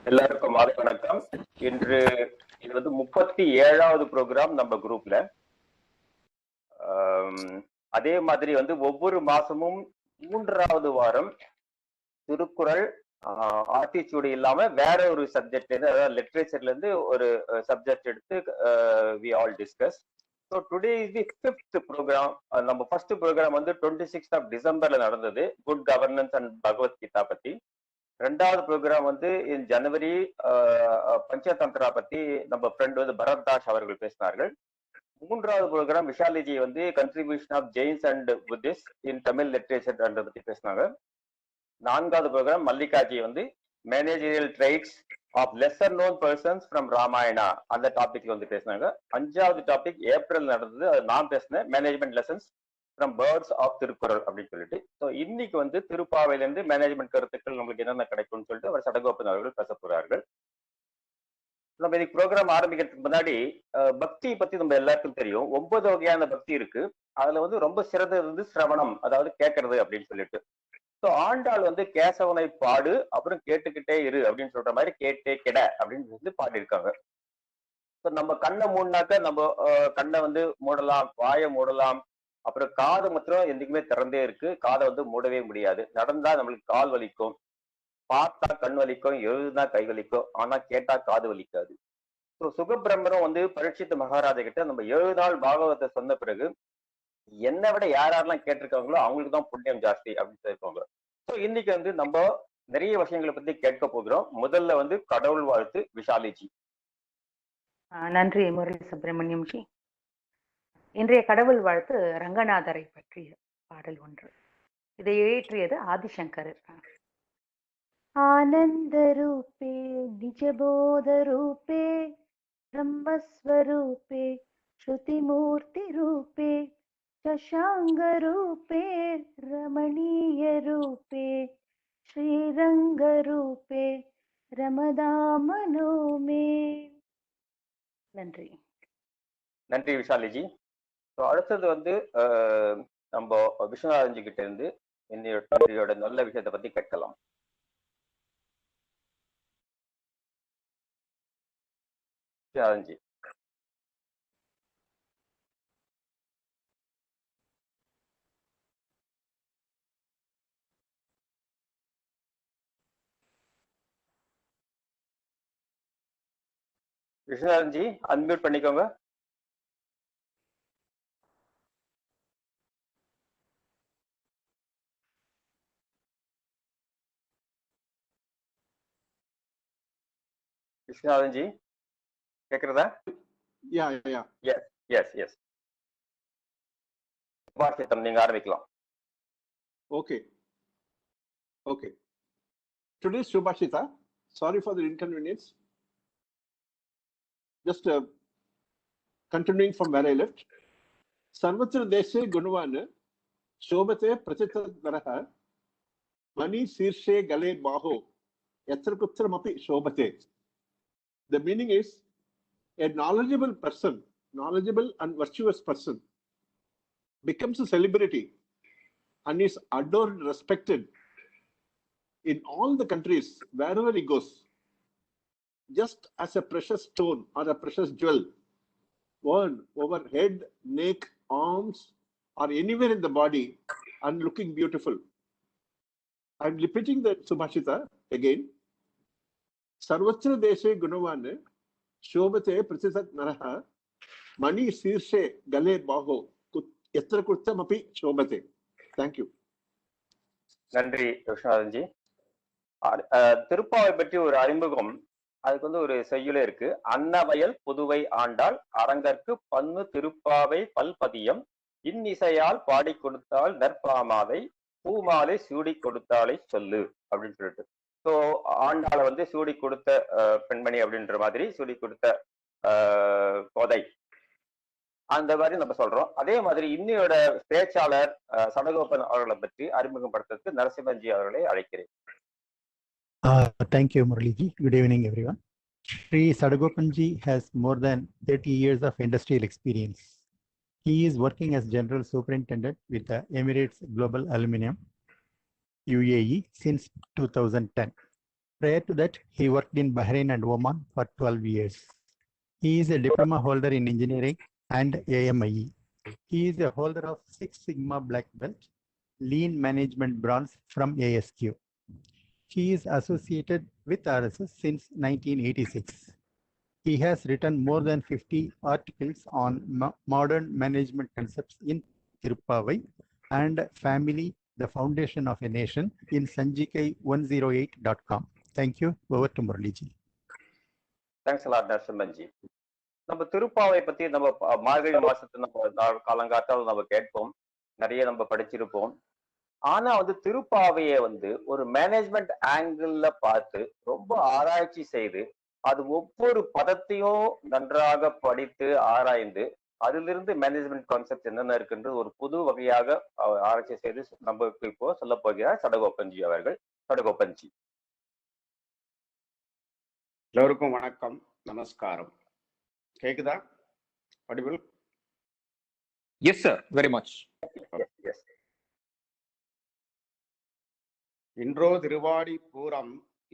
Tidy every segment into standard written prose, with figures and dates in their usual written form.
எல்லாருக்கும் மாலை வணக்கம். இன்று இது வந்து 37வது ப்ரோக்ராம் நம்ம குரூப்ல. அதே மாதிரி வந்து ஒவ்வொரு மாசமும் 3வது வாரம் திருக்குறள் ஆத்திச்சூடி இல்லாம வேற ஒரு சப்ஜெக்ட்ல இருந்து, அதாவது லிட்ரேச்சர்ல இருந்து ஒரு சப்ஜெக்ட் எடுத்து we all discuss. So today is the 5th program. நம்ம ஃபர்ஸ்ட் ப்ரோக்ராம் வந்து 26th டிசம்பர்ல நடந்தது, குட் கவர்னன்ஸ் அண்ட் பகவத்கீதா பத்தி. ரெண்டாவது ப்ரோக்ராம் வந்து ஜனவரி பஞ்சதந்திரா பத்தி நம்ம ஃப்ரெண்ட் வந்து பரத்தாஷ் அவர்கள் பேசினார்கள். மூன்றாவது ப்ரோக்ராம் விஷாலிஜி வந்து contribution of Jains and Buddhist in Tamil literature பத்தி பேசினாங்க. நான்காவது ப்ரோக்ராம் மல்லிகாஜி வந்து managerial traits of lesser known persons from Ramayana அந்த டாபிக்ல வந்து பேசினாங்க. அஞ்சாவது டாபிக் ஏப்ரல் நடந்தது, அது நான் பேசினேன், management lessons from birds of Thirukkural அப்படின்னு சொல்லிட்டு. ஸோ இன்னைக்கு வந்து திருப்பாவையிலிருந்து மேனேஜ்மெண்ட் கருத்துக்கள் நம்மளுக்கு என்னென்ன கிடைக்கும்னு சொல்லிட்டு அவர் சடகோபன் அவர்கள் பேச போறார்கள். நம்ம இன்னைக்கு ப்ரோக்ராம் ஆரம்பிக்கிறதுக்கு முன்னாடி பக்தி பத்தி நம்ம எல்லாருக்கும் தெரியும். 9 வகையான பக்தி இருக்கு. அதுல வந்து ரொம்ப சிறந்தது வந்து சிரவணம், அதாவது கேட்கறது அப்படின்னு சொல்லிட்டு. ஸோ ஆண்டாள் வந்து கேசவனை பாடு, அப்புறம் கேட்டுக்கிட்டே இரு அப்படின்னு சொல்ற மாதிரி கேட்டே கெட அப்படின்னு சொல்லி பாடியிருக்காங்க. ஸோ நம்ம கண்ணை மூடினாக்க நம்ம கண்ணை வந்து மூடலாம், வாயை மூடலாம், அப்புறம் காது மாத்திரம் என்னைக்குமே திறந்தே இருக்கு, காதை வந்து மூடவே முடியாது. நடந்தா நம்மளுக்கு கால் வலிக்கும், பார்த்தா கண் வலிக்கும், எழுதுனா கை வலிக்கும், ஆனா கேட்டா காது வலிக்காது. ஸோ சுகபிரம்மரும் வந்து பரீட்சித் மகாராஜா கிட்ட நம்ம 7 நாள் பாகவத்தை சொன்ன பிறகு என்னை விட யாரெல்லாம் கேட்டிருக்காங்களோ அவங்களுக்கு தான் புண்ணியம் ஜாஸ்தி அப்படின்னு சொல்லியிருக்காங்க. ஸோ இன்னைக்கு வந்து நம்ம நிறைய விஷயங்களை பத்தி கேட்க போகிறோம். முதல்ல வந்து கடவுள் வாழ்த்து விஷாலிஜி. நன்றி முரளி சுப்பிரமணியம் ஜி. இன்றைய கடவுள் வாழ்த்து ரங்கநாதரை பற்றிய பாடல் ஒன்று. இதை இயற்றியது ஆதிசங்கர். ஆனந்த ரூபே நிஜபோத ரூபே பிரம்மஸ்வரூபே ஸ்ருதிமூர்த்தி ரூபே சசாங்க ரூபே ரமணீய ரூபே ஸ்ரீரங்க ரூபே ரமதாமனோமே. நன்றி. நன்றி விஷாலிஜி. அடுத்தது வந்து நம்ம விஸ்வநாதன்ஜி கிட்ட இருந்து இன்னையோட நல்ல விஷயத்தை பத்தி கேட்கலாம். விஸ்வநாதன்ஜி. விஸ்வநாதன்ஜி அன்மியூட் பண்ணிக்கோங்க. விஸ்வநாதன்ஜி கேக்குறதா? எஸ். சுபாஷிதம் நீங்க ஆரம்பிக்கலாம். Okay. Today's Subhashita, sorry for the inconvenience. Just continuing from where I left. Sarvatra deshe gunavana shobhate prachitadaraha mani sirshe gale baho yatrakutramapi shobhate. The meaning is a knowledgeable person, knowledgeable and virtuous person becomes a celebrity and is adored, respected in all the countries wherever he goes, just as a precious stone or a precious jewel worn over head, neck, arms, or anywhere in the body and looking beautiful. I'm repeating that Subhashita again. Sarvatra deshe gunavane shobhate pratitat naraha mani sirshe gale baho yatra kurtamapi shobhate. Thank you. நன்றி விஸ்வநாதன்ஜி. திருப்பாவை பற்றி ஒரு அறிமுகம், அதுக்கு வந்து ஒரு செய்யுளே இருக்கு. அன்னவயல் புதுவை ஆண்டாள் அரங்கற்கு பன்னு திருப்பாவை பல்பதியம் இன்னிசையால் பாடி கொடுத்தாள் நற்பாமாதை பூமாலை சூடி கொடுத்தாலை சொல்லு அப்படின்னு சொல்லிட்டு. ஸோ ஆண்டாளை வந்து சூடி கொடுத்த பெண்மணி அப்படின்ற மாதிரி, சூடி கொடுத்த கோதை அந்த மாதிரி நம்ம சொல்றோம். அதே மாதிரி இன்னையோட பேச்சாளர் சடகோபன் அவர்களை பற்றி அறிமுகப்படுத்துறதுக்கு நரசிம்மன்ஜி அவர்களை அழைக்கிறேன். Thank you, Muraliji. Good evening, everyone. Sri Sadagopanji has more than 30 years of industrial experience. He is working as General Superintendent with the Emirates Global Aluminium, UAE, since 2010. Prior to that, he worked in Bahrain and Oman for 12 years. He is a diploma holder in engineering and AMIE. He is a holder of Six Sigma Black Belt, Lean Management Bronze from ASQ. He is associated with RSS since 1986. He has written more than 50 articles on modern management concepts in Tirupavai and Family, the Foundation of a Nation in sanjikai108.com. Thank you. Over to Muraliji. Thanks a lot, நரசிம்மன்ஜி. நம்ம திருப்பாவை பத்தி நம்ம மார்கழி மாசத்துல நம்ம காலங்காத்தால் நம்ம கேட்போம், நிறைய நம்ம படிச்சிருப்போம். ஆனா வந்து திருப்பாவையை வந்து ஒரு மேனேஜ்மெண்ட் ஆங்கிள் பார்த்து ரொம்ப ஆராய்ச்சி செய்து அது ஒவ்வொரு பதத்தையும் நன்றாக படித்து ஆராய்ந்து அதிலிருந்து மேனேஜ்மெண்ட் கான்செப்ட் என்னென்ன இருக்குன்ற ஒரு புது வகையாக ஆராய்ச்சி செய்து நமக்கு இப்போ சொல்ல போகிறார் சடகோபன்ஜி அவர்கள். சடகோபன்ஜி. எல்லோருக்கும் வணக்கம், நமஸ்காரம். கேக்குதா? audible? Yes sir, very much. Yes. இன்றோ திருவாடி பூரம்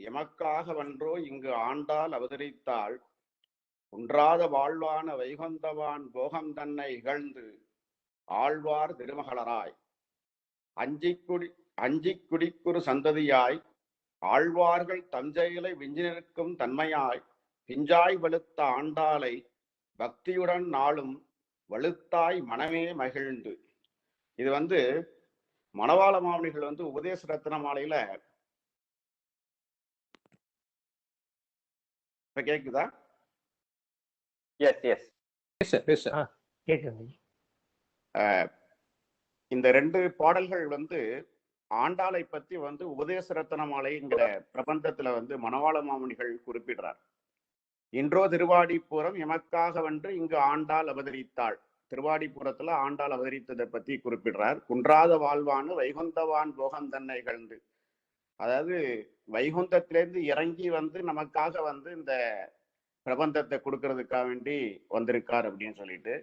எமக்காக வன்றோ இங்கு ஆண்டால் அவதரித்தாள், குன்றாத வாழ்வான வைகுந்தவான் போகம் தன்னை இகழ்ந்து ஆழ்வார் திருமகளராய், அஞ்சிக் குடிக்குறு சந்ததியாய், ஆழ்வார்கள் தஞ்சையிலை விஞ்சி நிற்கும் தன்மையாய், பிஞ்சாய் வலுத்த ஆண்டாளை பக்தியுடன் நாளும் வலுத்தாய் மனமே மகிழ்ந்து. இது வந்து மணவாள மாமனிகள் வந்து உபதேச ரத்ன மாலையில, இப்ப கேக்குதா? Yes yes Yes sir, yes sir. கேக்குது. இந்த ரெண்டு பாடல்கள் வந்து ஆண்டாளை பத்தி வந்து உபதேச ரத்ன மாலைங்கிற பிரபந்தத்துல வந்து மணவாள மாமனிகள் குறிப்பிடுறார். இன்றோ திருவாடிப்புறம் எமக்காக வென்று இங்கு ஆண்டாள் அவதரித்தாள். திருவாடிப்புறத்துல ஆண்டாள் அவதரித்ததை பத்தி குறிப்பிடுறார். குன்றாத வாழ்வான்னு வைகுந்தவான் போகம் தன்னை இகழ்ந்து, அதாவது வைகுந்தத்திலேருந்து இறங்கி வந்து நமக்காக வந்து இந்த பிரபந்தத்தை கொடுக்கறதுக்காக வேண்டி வந்திருக்கார் அப்படின்னு சொல்லிட்டு,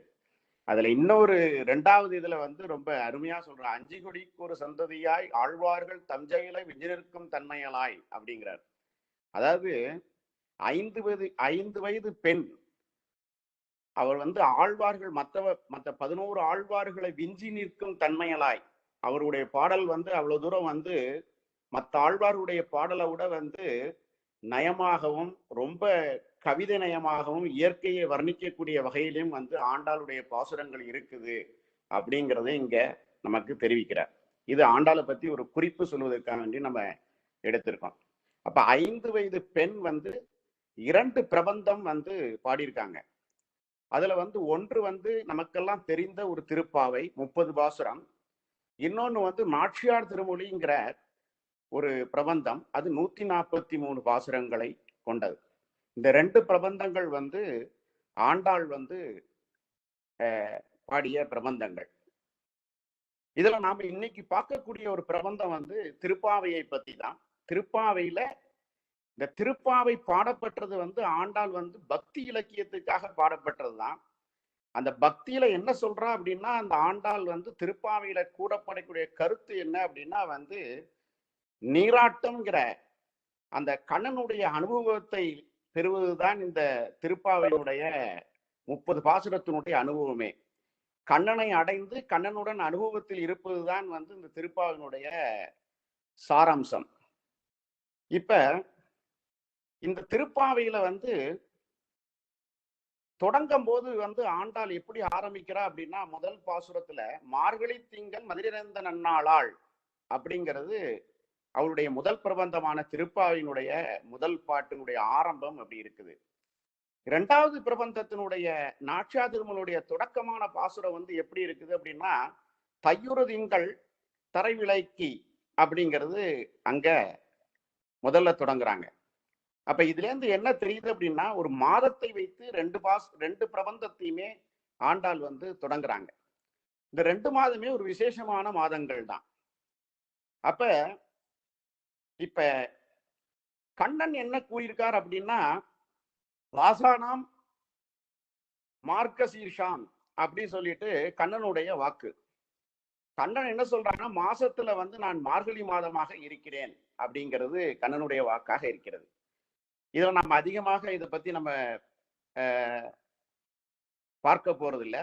அதுல இன்னொரு ரெண்டாவது இதுல வந்து ரொம்ப அருமையா சொல்ற, அஞ்சி கொடிக்கு ஒரு சந்ததியாய் ஆழ்வார்கள் தஞ்சையில விஞ்சிருக்கும் தன்மையலாய் அப்படிங்கிறார். அதாவது 5 வயது பெண் அவர் வந்து ஆழ்வார்கள் மற்ற 11 ஆழ்வார்களை விஞ்சி நிற்கும் தன்மையலாய். அவருடைய பாடல் வந்து அவ்வளவு தூரம் வந்து மற்ற ஆழ்வார்களுடைய பாடலை விட வந்து நயமாகவும் ரொம்ப கவிதை நயமாகவும் இயற்கையை வர்ணிக்கக்கூடிய வகையிலும் வந்து ஆண்டாளுடைய பாசுரங்கள் இருக்குது அப்படிங்கிறத இங்க நமக்கு தெரிவிக்கிறார். இது ஆண்டாளை பத்தி ஒரு குறிப்பு சொல்வதற்காக வேண்டி நம்ம எடுத்திருக்கோம். அப்ப 5 வயது பெண் வந்து 2 பிரபந்தம் வந்து பாடியிருக்காங்க. அதுல வந்து ஒன்று வந்து நமக்கெல்லாம் தெரிந்த ஒரு திருப்பாவை 30 பாசுரம், இன்னொன்னு வந்து நாச்சியார் திருமொழிங்கிற ஒரு பிரபந்தம், அது 143 பாசுரங்களை கொண்டது. இந்த 2 பிரபந்தங்கள் வந்து ஆண்டாள் வந்து பாடிய பிரபந்தங்கள். இதுல நாம இன்னைக்கு பார்க்கக்கூடிய ஒரு பிரபந்தம் வந்து திருப்பாவையை பத்தி தான். திருப்பாவையில இந்த திருப்பாவை பாடப்பட்டது வந்து ஆண்டாள் வந்து பக்தி இலக்கியத்துக்காக பாடப்பட்டதுதான். அந்த பக்தியில என்ன சொல்றா அப்படின்னா, அந்த ஆண்டாள் வந்து திருப்பாவையில கூறப்படக்கூடிய கருத்து என்ன அப்படின்னா வந்து நீராட்டம்ங்கிற அந்த கண்ணனுடைய அனுபவத்தை பெறுவதுதான் இந்த திருப்பாவையினுடைய 30 பாசுரத்தினுடைய அனுபவமே. கண்ணனை அடைந்து கண்ணனுடன் அனுபவத்தில் இருப்பதுதான் வந்து இந்த திருப்பாவையினுடைய சாராம்சம். இப்ப இந்த திருப்பாவையில வந்து தொடங்கும் போது வந்து ஆண்டாள் எப்படி ஆரம்பிக்கிறா அப்படின்னா, முதல் பாசுரத்துல மார்கழி திங்கள் மதிலிறந்த நன்னாளாள் அப்படிங்கிறது அவருடைய முதல் பிரபந்தமான திருப்பாவையினுடைய முதல் பாட்டினுடைய ஆரம்பம் அப்படி இருக்குது. 2வது பிரபந்தத்தினுடைய நாச்சியா திருமலுடைய தொடக்கமான பாசுரம் வந்து எப்படி இருக்குது அப்படின்னா, தையுறு திங்கள் தரைவிளைக்கி அப்படிங்கிறது அங்க முதல்ல தொடங்குறாங்க. அப்ப இதுல இருந்து என்ன தெரியுது அப்படின்னா, ஒரு மாதத்தை வைத்து 2 பிரபந்தத்தையுமே ஆண்டாள் வந்து தொடங்குறாங்க. இந்த 2 மாதமே ஒரு விசேஷமான மாதங்கள் தான். அப்ப இப்ப கண்ணன் என்ன கூறியிருக்கார் அப்படின்னா, வாசானாம் மார்க்க சீர்ஷாம் அப்படி சொல்லிட்டு கண்ணனுடைய வாக்கு. கண்ணன் என்ன சொல்றாங்கன்னா, மாசத்துல வந்து நான் மார்கழி மாதமாக இருக்கிறேன் அப்படிங்கிறது கண்ணனுடைய வாக்காக இருக்கிறது. இதில் நம்ம அதிகமாக இதை பத்தி நம்ம பார்க்க போறது இல்லை.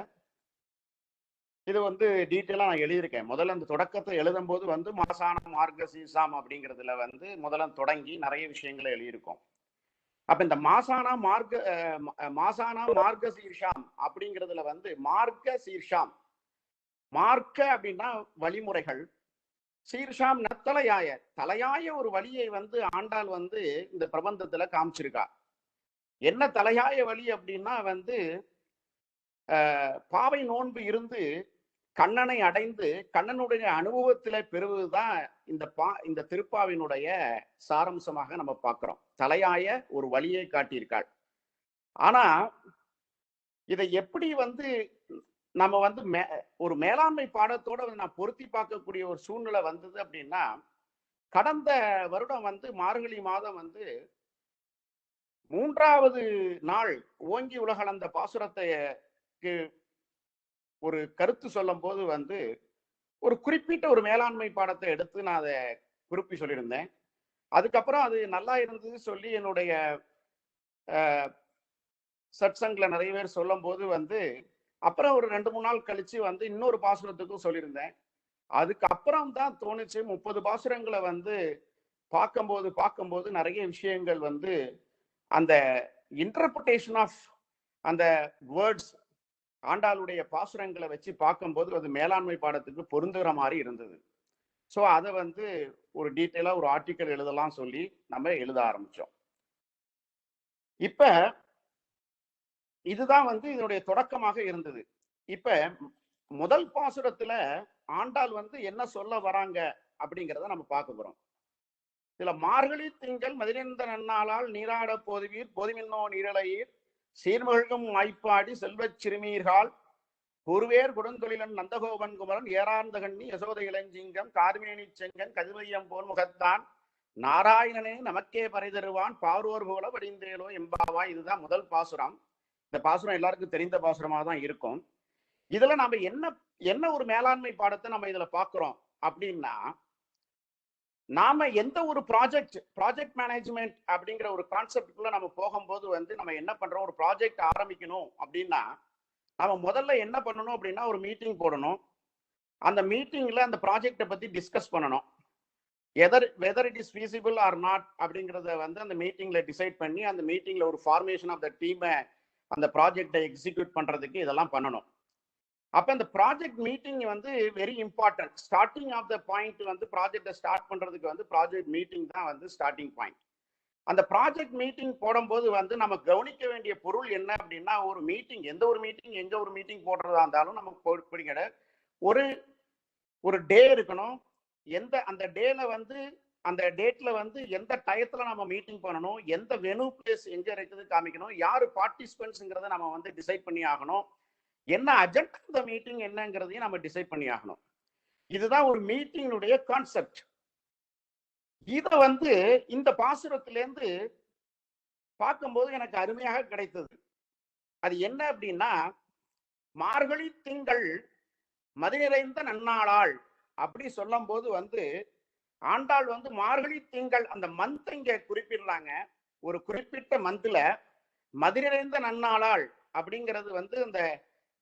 இது வந்து டீட்டெயிலா நான் எழுதியிருக்கேன். முதல்ல அந்த தொடக்கத்தை எழுதும் போது வந்து மாசான மார்க்க சீசாம் அப்படிங்கிறதுல வந்து முதல்ல தொடங்கி நிறைய விஷயங்களை எழுதியிருக்கோம். அப்ப இந்த மாசானா மார்க்க சீர்ஷாம் அப்படிங்கிறதுல வந்து மார்க்க சீர்ஷாம், மார்க்க அப்படின்னா வழிமுறைகள், சீர்ஷாம் தலையாய தலையாய ஒரு வழியை வந்து ஆண்டாள் வந்து இந்த பிரபந்தத்துல காமிச்சிருக்கா. என்ன தலையாய வழி அப்படின்னா வந்து பாவை நோன்பு இருந்து கண்ணனை அடைந்து கண்ணனுடைய அனுபவத்தில பெறுவதுதான் இந்த திருப்பாவினுடைய சாரம்சமாக நம்ம பார்க்கிறோம். தலையாய ஒரு வழியை காட்டியிருக்காள். ஆனா இதை எப்படி வந்து நம்ம வந்து ஒரு மேலாண்மை பாடத்தோட நான் பொருத்தி பார்க்கக்கூடிய ஒரு சூழ்நிலை வந்தது அப்படின்னா, கடந்த வருடம் வந்து மார்கழி மாதம் வந்து 3வது நாள் ஓங்கி உலகளந்த பாசுரத்துக்கு ஒரு கருத்து சொல்லும் போது வந்து ஒரு குறிப்பிட்ட ஒரு மேலாண்மை பாடத்தை எடுத்து நான் அதை குறிப்பி சொல்லியிருந்தேன். அதுக்கப்புறம் அது நல்லா இருந்தது சொல்லி என்னுடைய சத்சங்கில் நிறைய பேர் சொல்லும் போது வந்து அப்புறம் ஒரு 2-3 நாள் கழிச்சு வந்து இன்னொரு பாசுரத்துக்கும் சொல்லியிருந்தேன். அதுக்கப்புறம் தான் தோணுச்சு 30 பாசுரங்களை வந்து பார்க்கும்போது நிறைய விஷயங்கள் வந்து அந்த இன்டர்பிரேஷன் ஆஃப் அந்த வேர்ட்ஸ் ஆண்டாளுடைய பாசுரங்களை வச்சு பார்க்கும்போது அது மேலாண்மை பாடத்துக்கு பொருந்துகிற மாதிரி இருந்தது. ஸோ அதை வந்து ஒரு டீட்டெயிலா ஒரு ஆர்டிக்கல் எழுதலாம் சொல்லி நம்ம எழுத ஆரம்பிச்சோம். இப்ப இதுதான் வந்து இதனுடைய தொடக்கமாக இருந்தது. இப்ப முதல் பாசுரத்துல ஆண்டாள் வந்து என்ன சொல்ல வராங்க அப்படிங்கிறத நம்ம பார்க்க போறோம். இதுல மார்கழி திங்கள் மதிநெந்த நன்னாளால் நீராட போதுவீர் போதுமின்னோ நீரலையீர் சீர்மகிழ்கும் வாய்ப்பாடி செல்வச் சிறுமீர்கள் குருவேர் கொடுந்தொழிலன் நந்தகோபன் குமரன் ஏறார்ந்த கண்ணி யசோத இளஞ்சிங்கம் கார்மேனி செங்கன் கதிர்மையம் போல் முகத்தான் நாராயணனே நமக்கே பறை தருவான் பாரோர் போல வடிந்தேலோ எம்பாவா. இதுதான் முதல் பாசுரம். இந்த பாசுரம் எல்லாருக்கும் தெரிந்த பாசுரமாக தான் இருக்கும். இதுல நாம என்ன ஒரு மேலாண்மை பாடத்தை நம்ம இதுல பாக்குறோம் அப்படின்னா, நாம எந்த ஒரு ப்ராஜெக்ட் மேனேஜ்மெண்ட் அப்படிங்கிற ஒரு கான்செப்டுக்குள்ள நம்ம போகும்போது வந்து நம்ம என்ன பண்றோம், ஒரு ப்ராஜெக்ட் ஆரம்பிக்கணும் அப்படின்னா நம்ம முதல்ல என்ன பண்ணணும் அப்படின்னா ஒரு மீட்டிங் போடணும். அந்த மீட்டிங்ல அந்த ப்ராஜெக்டை பத்தி டிஸ்கஸ் பண்ணணும். Whether it is feasible or not அப்படிங்கிறத வந்து அந்த மீட்டிங்ல டிசைட் பண்ணி அந்த மீட்டிங்ல ஒரு ஃபார்மேஷன் ஆஃப் த டீமை அந்த ப்ராஜெக்டை எக்ஸிக்யூட் பண்றதுக்கு இதெல்லாம் பண்ணணும். அப்ப இந்த ப்ராஜெக்ட் மீட்டிங் வந்து very important. Starting of the point வந்து ப்ராஜெக்டை ஸ்டார்ட் பண்றதுக்கு வந்து ப்ராஜெக்ட் மீட்டிங் தான் வந்து ஸ்டார்டிங் பாயிண்ட். அந்த ப்ராஜெக்ட் மீட்டிங் போடும்போது வந்து நம்ம கவனிக்க வேண்டிய பொருள் என்ன அப்படின்னா, ஒரு மீட்டிங் எந்த ஒரு மீட்டிங் போடுறதா இருந்தாலும் நமக்கு பிடிக்கிற ஒரு டே இருக்கணும். அந்த டேல வந்து அந்த டேட்ல வந்து எந்த டயத்துல நம்ம மீட்டிங் பண்ணணும், எந்த வெனு பிளேஸ் எங்க இருக்குது காமிக்கணும், யாரு பார்ட்டிசிபென்ட்ஸ்ங்கிறத நம்ம வந்து டிசைட் பண்ணி ஆகணும், என்ன அஜெண்டா இந்த மீட்டிங் என்னங்கிறதையும் நம்ம டிசைட் பண்ணி ஆகணும். இதுதான் ஒரு மீட்டிங்குடைய கான்செப்ட். இத வந்து இந்த பாசுரத்திலேருந்து பார்க்கும்போது எனக்கு அருமையாக கிடைத்தது. அது என்ன அப்படின்னா, மார்கழி திங்கள் மதி நிறைந்த நன்னாளாள் அப்படி சொல்லும் போது வந்து ஆண்டாள் வந்து மார்கழி திங்கள் அந்த மந்த் இங்க குறிப்பிடலாங்க. ஒரு குறிப்பிட்ட மந்த்ல மதி நிறைந்த நன்னாளாள் அப்படிங்கிறது வந்து இந்த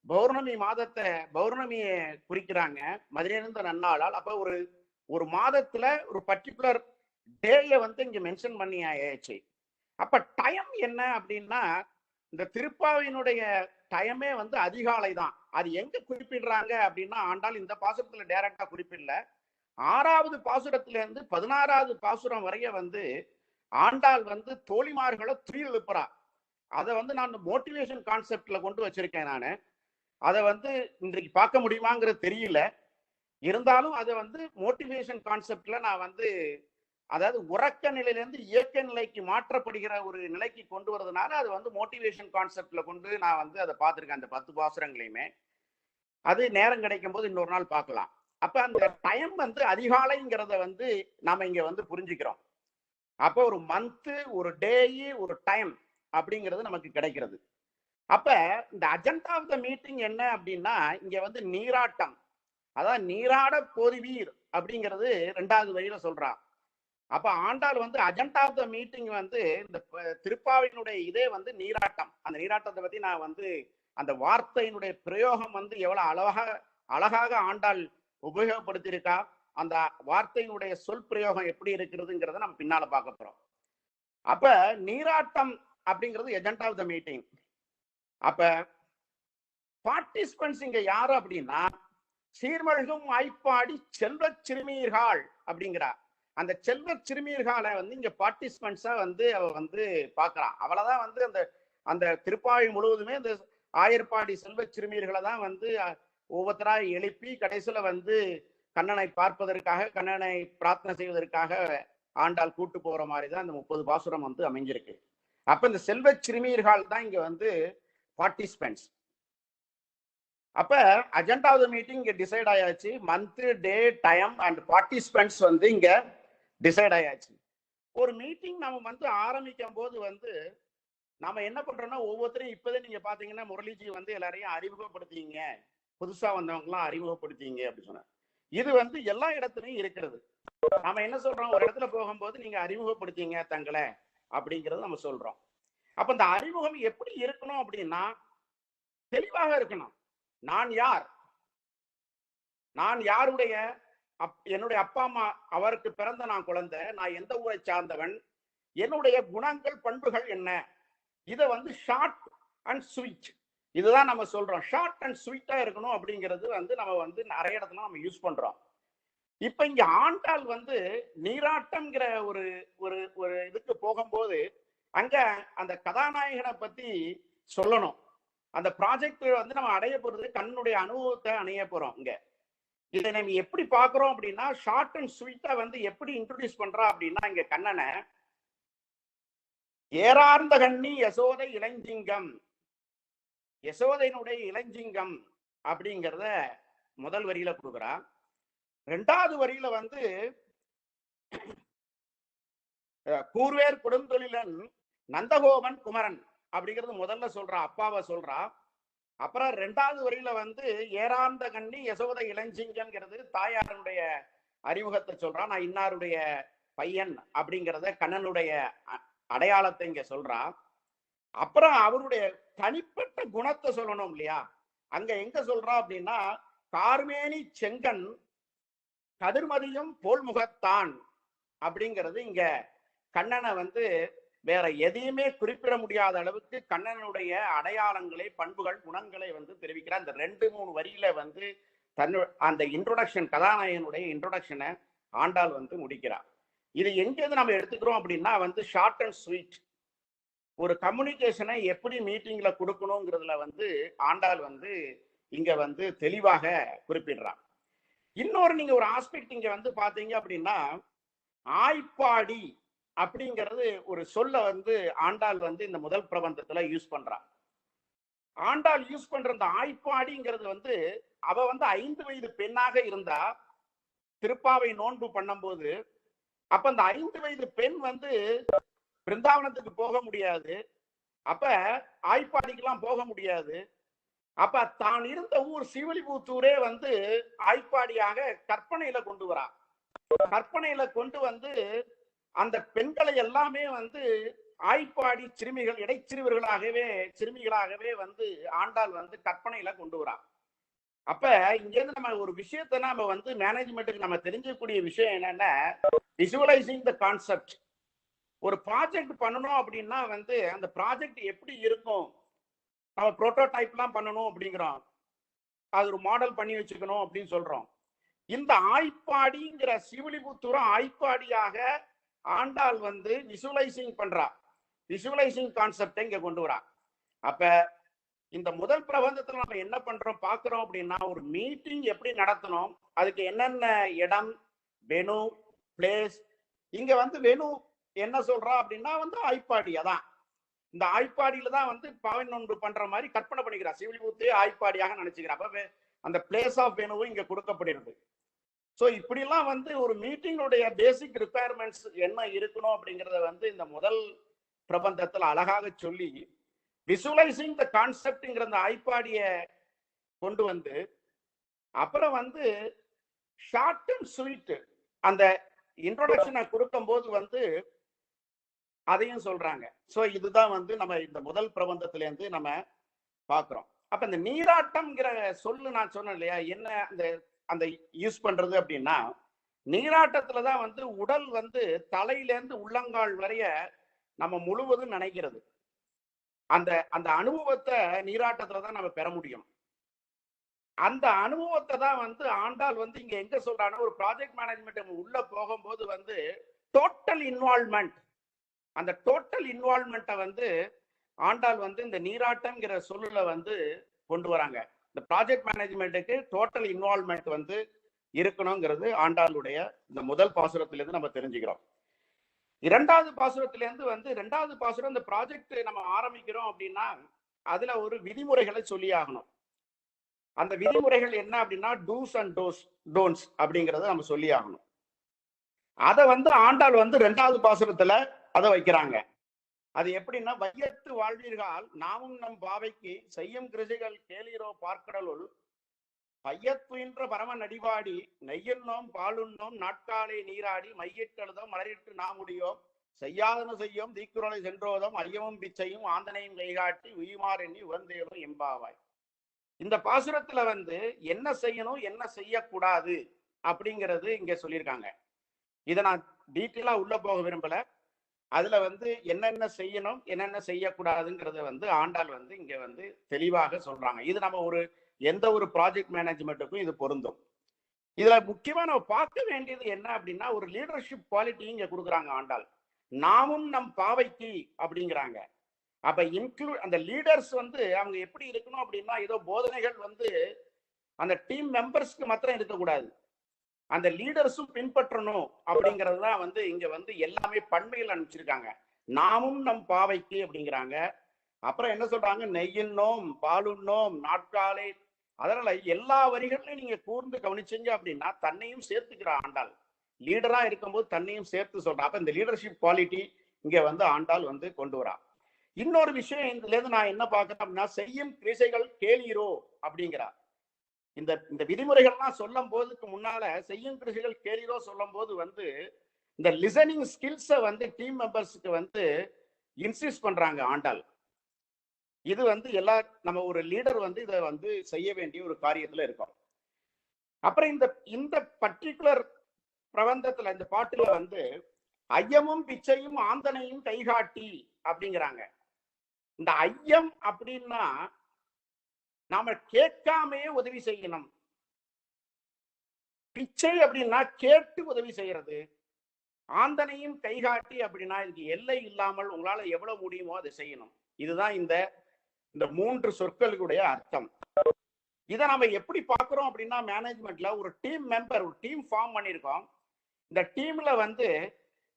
பௌர்ணமியை குறிக்கிறாங்க. மதி நிறைந்த நன்னாளாள். அப்ப ஒரு மாதத்துல ஒரு பர்டிகுலர் டேயை வந்து இங்க மென்ஷன் பண்ணி ஆயிடுச்சு. அப்ப டைம் என்ன அப்படின்னா, இந்த திருப்பாவினுடைய டைமே வந்து அதிகாலை தான். அது எங்க குறிப்பிடுறாங்க அப்படின்னா, ஆண்டாள் இந்த பாசுரத்துல டைரக்டா குறிப்பிடல. 6வது பாசுரத்துல இருந்து 16வது பாசுரம் வரைய வந்து ஆண்டாள் வந்து தோழிமார்களை துயில் எழுப்புறா. அதை வந்து நான் மோட்டிவேஷன் கான்செப்ட்ல கொண்டு வச்சிருக்கேன். நான் அதை வந்து இன்றைக்கு பார்க்க முடியுமாங்கிறது தெரியல. இருந்தாலும் அதை வந்து மோட்டிவேஷன் கான்செப்ட்ல நான் வந்து, அதாவது உறக்க நிலையிலிருந்து இயக்க நிலைக்கு மாற்றப்படுகிற ஒரு நிலைக்கு கொண்டு வரதுனால அது வந்து மோட்டிவேஷன் கான்செப்ட்ல கொண்டு நான் வந்து அதை பார்த்துருக்கேன். அந்த 10 பாசுரங்களையுமே அது நேரம் கிடைக்கும் போது இன்னொரு நாள் பார்க்கலாம். அப்ப அந்த டைம் வந்து அதிகாலைங்கிறத வந்து நாம இங்க வந்து புரிஞ்சுக்கிறோம். அப்ப ஒரு மந்த், ஒரு டே, ஒரு டைம் அப்படிங்கிறது நமக்கு கிடைக்கிறது. அப்ப இந்த அஜெண்டா ஆஃப் த மீட்டிங் என்ன அப்படின்னா, இங்க வந்து நீராட்டம், அதான் நீராட போதுவீர் அப்படிங்கிறது 2வது வரியில சொல்றான். அப்ப ஆண்டாள் வந்து அஜெண்டா ஆஃப் த மீட்டிங் வந்து இந்த திருப்பாவையினுடைய இதே வந்து நீராட்டம். அந்த நீராட்டத்தை பத்தி நான் வந்து அந்த வார்த்தையினுடைய பிரயோகம் வந்து எவ்வளவு அழகாக ஆண்டாள் உபயோகப்படுத்தியிருக்கா, அந்த வார்த்தையினுடைய சொல் பிரயோகம் எப்படி இருக்கிறதுங்கிறத நம்ம பின்னால பார்க்க போறோம். அப்ப நீராட்டம் அப்படிங்கிறது எஜெண்டா ஆஃப் த மீட்டிங். அப்ப பார்ட்டிசிபென்ட்ஸ் இங்க யாரு அப்படின்னா சீர்மழ்கும் ஆய்ப்பாடி செல்வ சிறுமீர்கள் அப்படிங்கிறார். அந்த செல்வ சிறுமீர்களை வந்து இங்க பார்ட்டிசிபென்ட்ஸா வந்து அவ வந்து பாக்குறான். அவளதான் வந்து அந்த அந்த திருப்பாவை முழுவதுமே இந்த ஆயர்பாடி செல்வ சிறுமீர்களை தான் வந்து ஒவ்வொருத்தரா எழுப்பி கடைசியில வந்து கண்ணனை பார்ப்பதற்காக, கண்ணனை பிரார்த்தனை செய்வதற்காக ஆண்டாள் கூட்டு போற மாதிரி தான் இந்த 30 பாசுரம் வந்து அமைஞ்சிருக்கு. அப்ப இந்த செல்வ சிறுமீர்கள் தான் இங்க வந்து பார்ட்டிசிபென்ட்ஸ். அப்ப அஜெண்டா ஆஃப் தி மீட்டிங் இங்க டிசைட் ஆயாச்சு. Month, day, time and participants வந்து இங்க டிசைட் ஆயாச்சு. ஒரு மீட்டிங் நம்ம வந்து ஆரம்பிக்கும் போது வந்து நாம என்ன பண்றோம்னா ஒவ்வொருத்தரையும் இப்பதே நீங்க பாத்தீங்கன்னா முரளிஜி வந்து எல்லாரையும் அறிமுகப்படுத்திங்க, புதுசா வந்தவங்க எல்லாம் அறிமுகப்படுத்திங்க அப்படின்னு சொன்னார். இது வந்து எல்லா இடத்துலயும் இருக்கிறது. நாம என்ன சொல்றோம், ஒரு இடத்துல போகும்போது நீங்க அறிமுகப்படுத்திங்க தங்களை அப்படிங்கறது நம்ம சொல்றோம். அப்ப இந்த அறிமுகம் எப்படி இருக்கணும் அப்படின்னா தெளிவாக இருக்கணும். நான் யார், நான் யாருடைய என்னுடைய அப்பா அம்மா அவருக்கு பிறந்த நான் குழந்தை, நான் எந்த ஊரை சார்ந்தவன், என்னுடைய குணங்கள் பண்புகள் என்ன, இதை வந்து ஷார்ட் அண்ட் ஸ்வீட் இதுதான் நம்ம சொல்றோம். ஷார்ட் அண்ட் ஸ்வீட்டா இருக்கணும் அப்படிங்கிறது வந்து நம்ம வந்து நிறைய இடத்துல நம்ம யூஸ் பண்றோம். இப்ப இங்க ஆண்டாள் வந்து நீராட்டம்ங்கிற ஒரு ஒரு ஒரு இதுக்கு போகும்போது அங்க அந்த கதாநாயகனை பத்தி சொல்லணும். அந்த ப்ராஜெக்ட் வந்து நம்ம அடைய போறது கண்ணுடைய அனுபவத்தை அணைய போறோம். இங்க இதை நம்ம எப்படி பாக்குறோம் அப்படின்னா ஷார்ட் அண்ட் ஸ்வீட்டா வந்து எப்படி இன்ட்ரோடியூஸ் பண்றா அப்படின்னா இங்க கண்ணனை ஏறார்ந்த கண்ணி யசோதை இளஞ்சிங்கம், யசோதையினுடைய இளஞ்சிங்கம் அப்படிங்கிறத முதல் வரியில கொடுக்குறா. 2வது வரியில வந்து கூர்வேர் கொடுந்தொழிலன் நந்தகோபன் குமரன் அப்படிங்கிறது முதல்ல சொல்றா, அப்பாவை சொல்றா. அப்புறம் 2வது வரியில வந்து ஏறார்ந்த கண்ணி யசோதை இளஞ்சிங்கம்ங்கிறது தாயாருடைய அறிமுகத்தை சொல்றா. நான் இன்னாருடைய பையன் அப்படிங்கிறத கண்ணனுடைய அடையாளத்தை இங்க சொல்றா. அப்புறம் அவருடைய தனிப்பட்ட குணத்தை சொல்லணும் இல்லையா, அங்க எங்க சொல்றா அப்படின்னா கார்மேனி செங்கன் கதிர்மதியும் போல்முகத்தான் அப்படிங்கிறது இங்க கண்ணனை வந்து வேற எதையுமே குறிப்பிட முடியாத அளவுக்கு கண்ணனுடைய அடையாளங்களை, பண்புகள், குணங்களை வந்து தெரிவிக்கிறார். இந்த 2-3 வரியில வந்து அந்த இன்ட்ரோடக்ஷன், கதாநாயகனுடைய இன்ட்ரோடக்ஷனை ஆண்டாள் வந்து முடிக்கிறார். இது எங்கேருந்து நம்ம எடுத்துக்கிறோம் அப்படின்னா வந்து ஷார்ட் அண்ட் ஸ்வீட் ஒரு கம்யூனிகேஷனை எப்படி மீட்டிங்ல கொடுக்கணுங்கிறதுல வந்து ஆண்டாள் வந்து இங்க வந்து தெளிவாக குறிப்பிடுறான். இன்னொரு நீங்க ஒரு ஆஸ்பெக்ட் இங்க வந்து பாத்தீங்க அப்படின்னா ஆய்ப்பாடி அப்படிங்கிறது ஒரு சொல்ல வந்து ஆண்டாள் வந்து இந்த முதல் பிரபந்தத்துல யூஸ் பண்றான். ஆண்டாள் யூஸ் பண்ற இந்த ஆய்ப்பாடிங்கிறது வந்து அவ வந்து 5 வயது பெண்ணாக இருந்தா திருப்பாவை நோன்பு பண்ணும்போது, அப்ப அந்த 5 வயது பெண் வந்து பிருந்தாவனத்துக்கு போக முடியாது, அப்ப ஆய்ப்பாடிக்கெல்லாம் போக முடியாது. அப்ப தான் இருந்த ஊர் சிவலிபுத்தூரே வந்து ஆய்ப்பாடியாக கற்பனையில கொண்டு வரா. கற்பனையில கொண்டு வந்து அந்த பெண்களை எல்லாமே வந்து ஆய்ப்பாடி சிறுமிகள், சிறுமிகளாகவே வந்து ஆண்டாள் வந்து கற்பனையில கொண்டு வரா. அப்ப இங்க இருந்து நம்ம ஒரு விஷயத்தை நம்ம வந்து மேனேஜ்மெண்ட்டுக்கு நம்ம தெரிஞ்சக்கூடிய விஷயம் என்னன்னா விசுவலைசிங் த கான்செப்ட். ஒரு ப்ராஜெக்ட் பண்ணணும் அப்படின்னா வந்து அந்த ப்ராஜெக்ட் எப்படி இருக்கும், நம்ம புரோட்டோடைப்லாம் பண்ணணும் அப்படிங்கிறோம், அது ஒரு மாடல் பண்ணி வச்சுக்கணும் அப்படின்னு சொல்றோம். இந்த ஆய்ப்பாடிங்கிற சிவலிபுத்தூரம் ஆய்ப்பாடியாக ஆண்டாள் வந்து விசுவலைசிங் பண்றா, விசுவலைசிங் கான்செப்டை இங்க கொண்டு வரா. அப்ப இந்த முதல் பிரபந்தத்துல நம்ம என்ன பண்றோம் பாக்குறோம் அப்படின்னா ஒரு மீட்டிங் எப்படி நடத்தணும், அதுக்கு என்னென்ன இடம், வெனு, பிளேஸ். இங்க வந்து வெனு என்ன சொல்றா அப்படின்னா வந்து ஆய்ப்பாடி. அதான் இந்த ஆய்ப்பாடியில தான் வந்து பவன் நோன்பு பண்ற மாதிரி கற்பனை பண்ணிக்கிறா, சிவலிபுத்தே ஆய்ப்பாடியாக நினைச்சுக்கிறா. அப்ப அந்த பிளேஸ் ஆஃப் வெனுவும் இங்க கொடுக்கப்படுகிறது. ஸோ இப்படிலாம் வந்து ஒரு மீட்டிங்குடைய பேசிக் ரிக்குவயர்மெண்ட்ஸ் என்ன இருக்கணும் அப்படிங்கிறத வந்து இந்த முதல் பிரபந்தத்தில் அழகாக சொல்லி விசுவலைசிங் த கான்செப்ட்ங்கிற அந்த ஆய்ப்பாடியை கொண்டு வந்து அப்புறம் வந்து ஷார்ட் அண்ட் ஸ்வீட் அந்த இன்ட்ரோடக்ஷனை கொடுக்கும் போது வந்து அதையும் சொல்றாங்க. சோ இதுதான் வந்து நம்ம இந்த முதல் பிரபந்தத்துல இருந்து நம்ம பாக்குறோம். அப்ப இந்த நீராட்டம்ங்கிற சொல்லு நான் சொன்னேன் இல்லையா, என்ன அந்த அந்த யூஸ் பண்றது அப்படின்னா, நீராட்டத்துலதான் வந்து உடல் வந்து தலையிலேருந்து உள்ளங்கால் வரைய நம்ம முழுவதும் நினைக்கிறது. அந்த அந்த அனுபவத்தை நீராட்டத்துலதான் நம்ம பெற முடியும். அந்த அனுபவத்தை தான் வந்து ஆண்டாள் வந்து இங்க எங்க சொல்றாங்கன்னா, ஒரு ப்ராஜெக்ட் மேனேஜ்மெண்ட் உள்ள போகும்போது வந்து டோட்டல் இன்வால்வ்மெண்ட், அந்த டோட்டல் இன்வால்வ்மெண்ட்டை வந்து ஆண்டாள் வந்து இந்த நீராட்டம்ங்கிற சொல்லுல வந்து கொண்டு வராங்க. இந்த ப்ராஜெக்ட் மேனேஜ்மெண்ட்டுக்கு டோட்டல் இன்வால்வ்மெண்ட் வந்து இருக்கணுங்கிறது ஆண்டாளுடைய இந்த முதல் பாசுரத்திலிருந்து நம்ம தெரிஞ்சுக்கிறோம். இரண்டாவது பாசுரத்திலிருந்து வந்து ரெண்டாவது பாசுரம், இந்த ப்ராஜெக்ட் நம்ம ஆரம்பிக்கிறோம் அப்படின்னா அதுல ஒரு விதிமுறைகளை சொல்லி ஆகணும். அந்த விதிமுறைகள் என்ன அப்படின்னா டூஸ் அண்ட் டோன்ட்ஸ் அப்படிங்கறத நம்ம சொல்லி ஆகணும். அதை வந்து ஆண்டாள் வந்து ரெண்டாவது பாசுரத்துல அதை வைக்கிறாங்க. அது எப்படின்னா, வையத்து வாழ்வீர்கள் நாமும் நம் பாவைக்கு செய்யும் கிருஷிகள் கேளீரோ பார்க்கடலுள் பையத்துயின்ற பரம நடிவாடி நெய்யுண்ணோம் பாலுண்ணோம் நாட்காலை நீராடி மையிட்டெழுதோம் மலரிட்டு நாமுடியோம் செய்யாதன செய்யோம் தீக்குறளை சென்றோதோம் ஐயமும் பிச்சையும் ஆந்தனையும் கைகாட்டி உயுமார் எண்ணி உகந்தேலும் எம்பாவாய். இந்த பாசுரத்துல வந்து என்ன செய்யணும் என்ன செய்யக்கூடாது அப்படிங்கிறது இங்க சொல்லியிருக்காங்க. இதை நான் டீட்டெயிலா உள்ள போக விரும்பல. அதுல வந்து என்னென்ன செய்யணும் என்னென்ன செய்யக்கூடாதுங்கிறத வந்து ஆண்டாள் வந்து இங்க வந்து தெளிவாக சொல்றாங்க. இது நம்ம ஒரு எந்த ஒரு ப்ராஜெக்ட் மேனேஜ்மெண்ட்டுக்கும் இது பொருந்தும். இதுல முக்கியமா நம்ம பார்க்க வேண்டியது என்ன அப்படின்னா, ஒரு லீடர்ஷிப் குவாலிட்டி இங்க கொடுக்குறாங்க ஆண்டாள். நாமும் நம் பாவைக்கு அப்படிங்கிறாங்க. அப்ப அந்த லீடர்ஸ் வந்து அவங்க எப்படி இருக்கணும் அப்படின்னா, ஏதோ போதனைகள் வந்து அந்த டீம் மெம்பர்ஸ்க்கு மாத்திரம் இருக்கக்கூடாது, அந்த லீடர்ஸும் பின்பற்றணும் அப்படிங்கிறது தான் வந்து இங்க வந்து எல்லாமே பண்பையில் அனுப்பிச்சிருக்காங்க. நாமும் நம் பாவைக்கு அப்படிங்கிறாங்க. அப்புறம் என்ன சொல்றாங்க, நெய்யுண்ணோம் பாலுண்ணோம் நாட்காலை. அதனால எல்லா வரிகளையும் நீங்க கூர்ந்து கவனிச்சீங்க அப்படின்னா தன்னையும் சேர்த்துக்கிற ஆண்டாள் லீடரா இருக்கும்போது தன்னையும் சேர்த்து சொல்றா. அப்ப இந்த லீடர்ஷிப் குவாலிட்டி இங்க வந்து ஆண்டாள் வந்து கொண்டு வரா. இன்னொரு விஷயம் இதுல இருந்து நான் என்ன பார்க்கிறேன் அப்படின்னா, செய்யும் கிரிசைகள் கேளீரோ அப்படிங்கிறா. இந்த இந்த விதிமுறைகள்லாம் சொல்லும் போதுக்கு முன்னால செய்யும் கிரிசைகள் கேளீரோ சொல்லும் போது வந்து இந்த லிசனிங் ஸ்கில்ஸை வந்து டீம் மெம்பர்ஸுக்கு வந்து இன்சிஸ்ட் பண்றாங்க ஆண்டாள். இது வந்து எல்லா நம்ம ஒரு லீடர் வந்து இதை வந்து செய்ய வேண்டிய ஒரு காரியத்துல இருக்கும். அப்புறம் இந்த இந்த பர்டிகுலர் பிரபந்தத்துல இந்த பாட்டுல வந்து ஐயமும் பிச்சையும் ஆந்தனையும் கைகாட்டி அப்படிங்கிறாங்க. இந்த ஐயம் அப்படின்னா நாம கேட்காமையே உதவி செய்யணும். பிச்சை அப்படின்னா கேட்டு உதவி செய்யறது. ஆந்தனையும் கைகாட்டி அப்படின்னா இதுக்கு எல்லை இல்லாமல் உங்களால எவ்வளவு முடியுமோ அதை செய்யணும். இதுதான் இந்த இந்த மூன்று சொற்களுடைய அர்த்தம். இதை நம்ம எப்படி பார்க்கிறோம் அப்படின்னா, மேனேஜ்மெண்ட்ல ஒரு டீம் மெம்பர் ஒரு டீம் ஃபார்ம் பண்ணியிருக்கோம். இந்த டீம்ல வந்து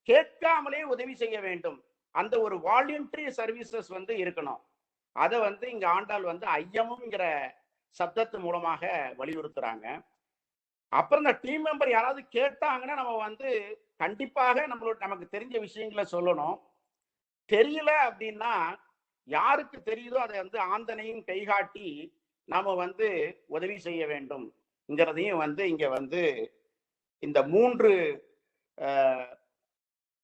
கேட்காமலே உதவி செய்ய வேண்டும். அந்த ஒரு வாலண்டரி சர்வீசஸ் வந்து இருக்கணும். அதை வந்து இங்க ஆண்டாள் வந்து ஐயமுங்கிற சப்தத்து மூலமாக வலியுறுத்துறாங்க. அப்புறம் இந்த டீம் மெம்பர் யாராவது கேட்டாங்கன்னா நம்ம வந்து கண்டிப்பாக நமக்கு தெரிஞ்ச விஷயங்களை சொல்லணும். தெரியல அப்படின்னா யாருக்கு தெரியுதோ அதை வந்து ஆந்தனையும் கைகாட்டி நாம வந்து உதவி செய்ய வேண்டும்ங்கிறதையும் வந்து இங்க வந்து இந்த மூன்று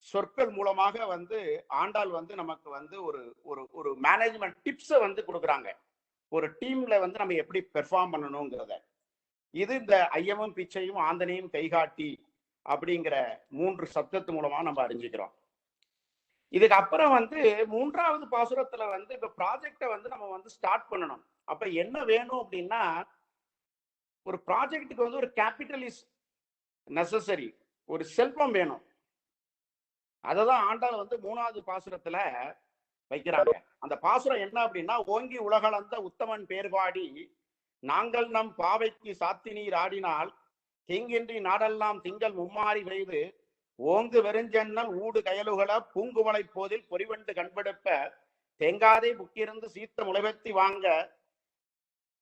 சொற்கள் மூலமாக வந்து ஆண்டாள் வந்து நமக்கு வந்து ஒரு ஒரு ஒரு மேனேஜ்மெண்ட் டிப்ஸை வந்து கொடுக்குறாங்க. ஒரு டீம்ல வந்து நம்ம எப்படி பெர்ஃபார்ம் பண்ணணுங்கிறத. இது இந்த ஐயமும் பிச்சையும் ஆந்தனையும் கைகாட்டி அப்படிங்கிற மூன்று சப்தத்து மூலமா நம்ம அறிஞ்சுக்கிறோம். இதுக்கு அப்புறம் வந்து மூன்றாவது பாசுரத்துல வந்து இப்ப ப்ராஜெக்டை வந்து நம்ம வந்து ஸ்டார்ட் பண்ணணும். அப்ப என்ன வேணும் அப்படின்னா, ஒரு ப்ராஜெக்டுக்கு வந்து ஒரு கேபிட்டல் இஸ் நெசசரி, ஒரு செல்வம் வேணும். அததான் ஆண்டாள் வந்து மூணாவது பாசுரத்துல வைக்கிறாங்க. அந்த பாசுரம் என்ன அப்படின்னா, ஓங்கி உலகளந்த உத்தமன் பேர்பாடி நாங்கள் நம் பாவைக்கு சாத்தினீர் ஆடினால் தீங்கின்றி நாடெல்லாம் திங்கள் மும்மாறி பெய்து ஓங்கு வெறுஞ்சென்னல் ஊடு கயலுகள பூங்குமலை போதில் பொறிவண்டு கண்பெடுப்ப தேங்காதே புக்கிருந்து சீத்த முளைவெத்தி வாங்க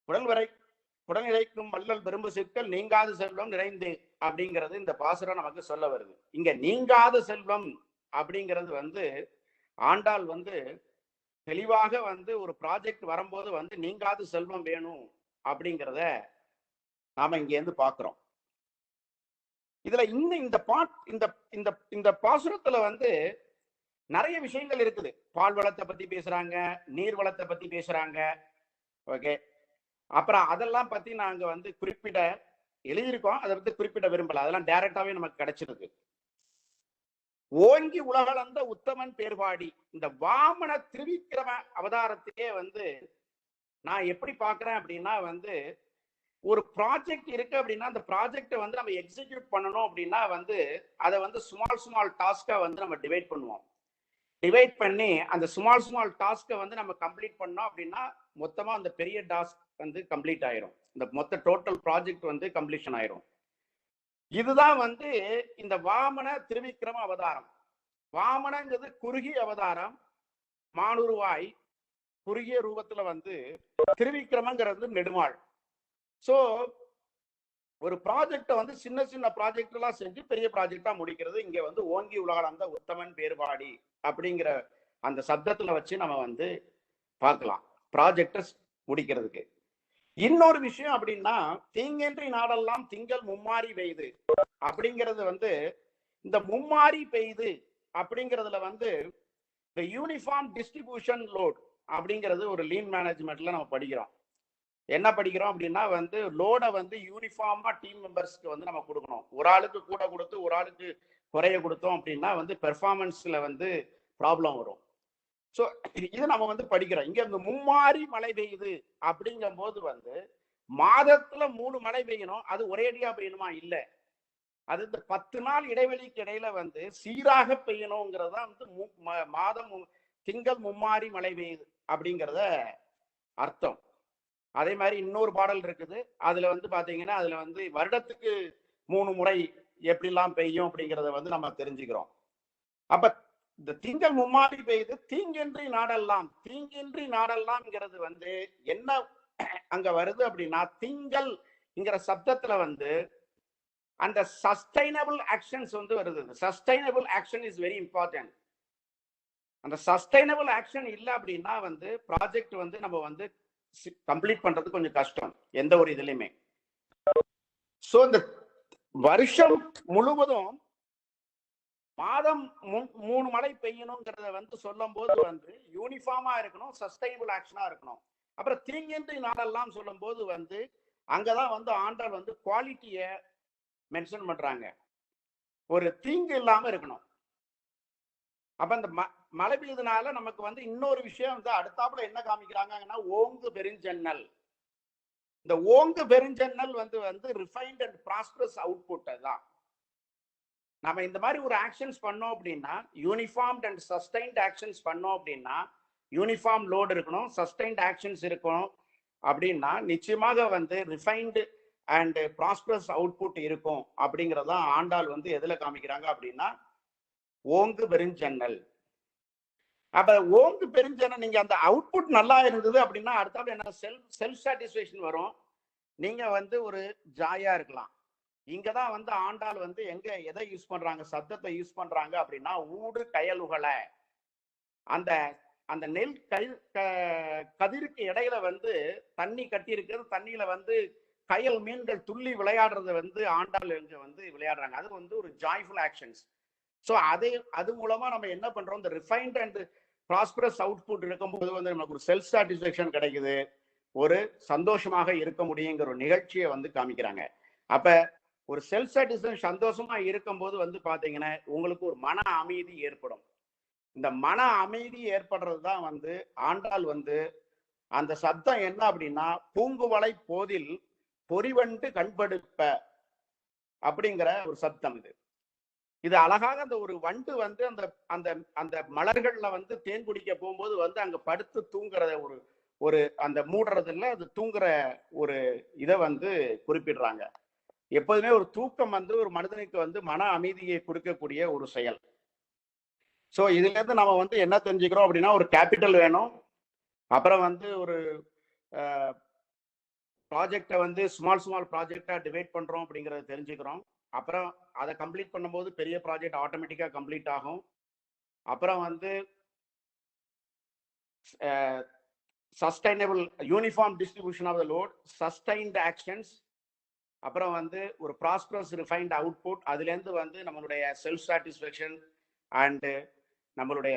குடல் இறைக்கும் வள்ளல் பெரும்பு சிக்கல் நீங்காத செல்வம் நிறைந்து அப்படிங்கிறது இந்த பாசுரம் நமக்கு சொல்ல வருது. இங்க நீங்காத செல்வம் அப்படிங்கிறது வந்து ஆண்டாள் வந்து தெளிவாக வந்து ஒரு ப்ராஜெக்ட் வரும்போது வந்து நீங்காத செல்வம் வேணும் அப்படிங்கிறத நாம இங்க இருந்து பாக்குறோம். இதுல இன்னும் இந்த பாசுரத்துல வந்து நிறைய விஷயங்கள் இருக்குது. பால் வளத்தை பத்தி பேசுறாங்க, நீர் வளத்தை பத்தி பேசுறாங்க. ஓகே, அப்புறம் அதெல்லாம் பத்தி நாங்க வந்து குறிப்பிட எழுதியிருக்கோம், அதை பத்தி குறிப்பிட விரும்பல, அதெல்லாம் டைரக்டாவே நமக்கு கிடைச்சிருக்கு. ஓங்கி உலகளந்த உத்தமன் பேர்பாடி, இந்த வாமன திருவிக்கிரம அவதாரத்தையே வந்து நான் எப்படி பாக்குறேன் அப்படின்னா வந்து, ஒரு ப்ராஜெக்ட் இருக்கு அப்படின்னா அந்த ப்ராஜெக்டை வந்து நம்ம எக்ஸிக்யூட் பண்ணணும் அப்படின்னா வந்து அதை வந்து ஸ்மால் டாஸ்கா வந்து நம்ம டிவைட் பண்ணுவோம். டிவைட் பண்ணி அந்த ஸ்மால் டாஸ்கை வந்து நம்ம கம்ப்ளீட் பண்ணோம் அப்படின்னா மொத்தமா அந்த பெரிய டாஸ்க் வந்து கம்ப்ளீட் ஆயிரும். இந்த மொத்த டோட்டல் ப்ராஜெக்ட் வந்து கம்ப்ளீஷன் ஆயிரும். இதுதான் வந்து இந்த வாமன திருவிக்கிரம அவதாரம். வாமனங்கிறது குறுகிய அவதாரம், மானுருவாய் குறுகிய ரூபத்துல வந்து, திருவிக்கிரமங்கிறது நெடுமாள். ஸோ ஒரு ப்ராஜெக்டை வந்து சின்ன சின்ன ப்ராஜெக்ட் எல்லாம் செஞ்சு பெரிய ப்ராஜெக்டா முடிக்கிறது. இங்க வந்து ஓங்கி உலகளந்த உத்தமன் பேர்பாடி அப்படிங்கிற அந்த சப்தத்துல வச்சு நம்ம வந்து பார்க்கலாம் ப்ராஜெக்டை முடிக்கிறதுக்கு. இன்னொரு விஷயம் அப்படின்னா, தீங்கன்றி நாடெல்லாம் திங்கள் மும்மாரி பெய்து அப்படிங்கிறது வந்து, இந்த மும்மாரி பெய்து அப்படிங்கிறதுல வந்து இந்த யூனிஃபார்ம் டிஸ்ட்ரிபியூஷன் லோட் அப்படிங்கிறது ஒரு லீன் மேனேஜ்மெண்ட்ல நம்ம படிக்கிறோம். என்ன படிக்கிறோம் அப்படின்னா வந்து, லோடை வந்து யூனிஃபார்மா டீம் மெம்பர்ஸ்க்கு வந்து நம்ம கொடுக்கணும். ஒரு ஆளுக்கு கூட கொடுத்து ஒரு ஆளுக்கு குறைய கொடுத்தோம் அப்படின்னா வந்து பெர்ஃபார்மன்ஸ்ல வந்து ப்ராப்ளம் வரும். ஸோ இது நம்ம வந்து படிக்கிறோம். இங்க இந்த மும்மாரி மழை பெய்யுது அப்படிங்கும் போது வந்து மாதத்துல 3 மழை பெய்யணும். அது ஒரேடியா பெய்யணுமா? இல்லை, அது இந்த 10 நாள் இடைவெளிக்கு இடையில வந்து சீராக பெய்யணுங்கிறது தான் வந்து மாதம் திங்கள் மும்மாரி மழை பெய்யுது அப்படிங்கிறத அர்த்தம். அதே மாதிரி இன்னொரு பாடல் இருக்குது, அதுல வந்து பாத்தீங்கன்னா அதுல வந்து வருடத்துக்கு 3 முறை எப்படிலாம் பெய்யும் அப்படிங்கிறத வந்து நம்ம தெரிஞ்சுக்கிறோம். அப்ப இந்த திங்கள் மும்மாரி பெய்து தீங்கின்றி நாடெல்லாம், தீங்கின்றி நாடெல்லாம்ங்கிறது வந்து என்ன அங்க வருது அப்படின்னா, திங்கள்ங்கிற சப்தத்துல வந்து அந்த சஸ்டைனபிள் ஆக்ஷன்ஸ் வந்து வருது. Sustainable action is very important. அந்த சஸ்டைனபிள் ஆக்ஷன் இல்லை அப்படின்னா வந்து ப்ராஜெக்ட் வந்து நம்ம வந்து கம்ப்ளீட் பண்றது கொஞ்சம் கஷ்டம் எந்த ஒரு இதுலையுமே. சோ இந்த வருஷம் முழுவதும் மாதம் 3 மழை பெய்யணுங்கிறத வந்து சொல்லும் போது வந்து யூனிஃபார்மா இருக்கணும், சஸ்டைனபிள் ஆக்ஷனா இருக்கணும். அப்புறம் தீங்கின்றி நாடெல்லாம் சொல்லும் போது வந்து அங்கதான் வந்து ஆண்டாள் வந்து குவாலிட்டியை மென்ஷன் பண்றாங்க. ஒரு தீங்கு இல்லாம இருக்கணும். அப்ப இந்த மழை பெய்யுதுனால நமக்கு வந்து இன்னொரு விஷயம் வந்து அடுத்தாப்புல என்ன காமிக்கிறாங்கன்னா, ஓங்கு பெருஞ்சன்னல். இந்த ஓங்கு பெருஞ்சன்னல் வந்து வந்து ரிஃபைன்ட் அண்ட் ப்ராஸ்பரஸ் அவுட்புட். அதுதான் நம்ம இந்த மாதிரி ஒரு ஆக்ஷன்ஸ் பண்ணோம் அப்படின்னா, யூனிஃபார்ம்ட் அண்ட் சஸ்டைன்ட் ஆக்ஷன்ஸ் பண்ணோம் அப்படின்னா, யூனிஃபார்ம் லோடு இருக்கணும், சஸ்டைன்ட் ஆக்ஷன்ஸ் இருக்கணும் அப்படின்னா நிச்சயமாக வந்து ரிஃபைன்டு அண்ட் ப்ராஸ்பரஸ் அவுட்புட் இருக்கும் அப்படிங்கிறதான் ஆண்டாள் வந்து எதுல காமிக்கிறாங்க அப்படின்னா, ஓங்கு பெருஞ்சன்னல். அப்ப ஓங்கு பெருஞ்சன்னல், நீங்க அந்த அவுட்புட் நல்லா இருந்தது அப்படின்னா அடுத்தாப்புல என்ன, செல்ஃப் சாட்டிஸ்ஃபேக்ஷன் வரும். நீங்க வந்து ஒரு ஜாயா இருக்கலாம். இங்கதான் வந்து ஆண்டாள் வந்து எங்க எதை யூஸ் பண்றாங்க, சப்தத்தை யூஸ் பண்றாங்க அப்படின்னா, ஊடு கயலுகல, அந்த அந்த நெல் கதிருக்கு இடையில வந்து தண்ணி கட்டி இருக்கிறது, தண்ணியில வந்து கயல் மீன்கள் துள்ளி விளையாடுறத வந்து ஆண்டாள் இங்க வந்து விளையாடுறாங்க. அது வந்து ஒரு ஜாய்ஃபுல் ஆக்ஷன்ஸ். ஸோ அது மூலமா நம்ம என்ன பண்றோம், இந்த ரிஃபைன்ட் அண்ட் ப்ராஸ்பரஸ் அவுட்புட் இருக்கும்போது வந்து நமக்கு ஒரு செல்ஃப் சாட்டிஸ்ஃபேக்ஷன் கிடைக்குது, ஒரு சந்தோஷமாக இருக்க முடியுங்கிற ஒரு நிகழ்ச்சியை வந்து காமிக்கிறாங்க. அப்ப ஒரு செல்ஃப் சாட்டிஸ்ஃபேக்ஷன் சந்தோஷமா இருக்கும்போது வந்து பாத்தீங்கன்னா உங்களுக்கு ஒரு மன அமைதி ஏற்படும். இந்த மன அமைதி ஏற்படுறது தான் வந்து ஆண்டாள் வந்து அந்த சப்தம் என்ன அப்படின்னா, பூங்குவளை போதில் பொறிவண்டு கண்படுப்ப அப்படிங்கிற ஒரு சப்தம். இது அழகாக அந்த ஒரு வண்டு வந்து அந்த அந்த அந்த மலர்கள்ல வந்து தேன் குடிக்க போகும்போது வந்து அங்க படுத்து தூங்குற ஒரு அந்த மூடுறதுல அது தூங்குற ஒரு இதை வந்து குறிப்பிடுறாங்க. எப்போதுமே ஒரு தூக்கம் வந்து ஒரு மனிதனுக்கு வந்து மன அமைதியை கொடுக்கக்கூடிய ஒரு செயல். ஸோ இதுல இருந்து நம்ம வந்து என்ன தெரிஞ்சுக்கிறோம் அப்படின்னா, ஒரு கேபிட்டல் வேணும், அப்புறம் வந்து ஒரு ப்ராஜெக்டை வந்து ஸ்மால் ப்ராஜெக்டா டிவைட் பண்றோம் அப்படிங்கறத தெரிஞ்சுக்கிறோம். அப்புறம் அதை கம்ப்ளீட் பண்ணும்போது பெரிய ப்ராஜெக்ட் ஆட்டோமேட்டிக்கா கம்ப்ளீட் ஆகும். அப்புறம் வந்து sustainable uniform distribution of the load, sustained actions, அப்புறம் வந்து ஒரு ப்ராஸ்பரஸ் ரிஃபைன்ட் அவுட்புட், அதுலேருந்து வந்து நம்மளுடைய செல்ஃப் சாட்டிஸ்ஃபேக்ஷன் அண்டு நம்மளுடைய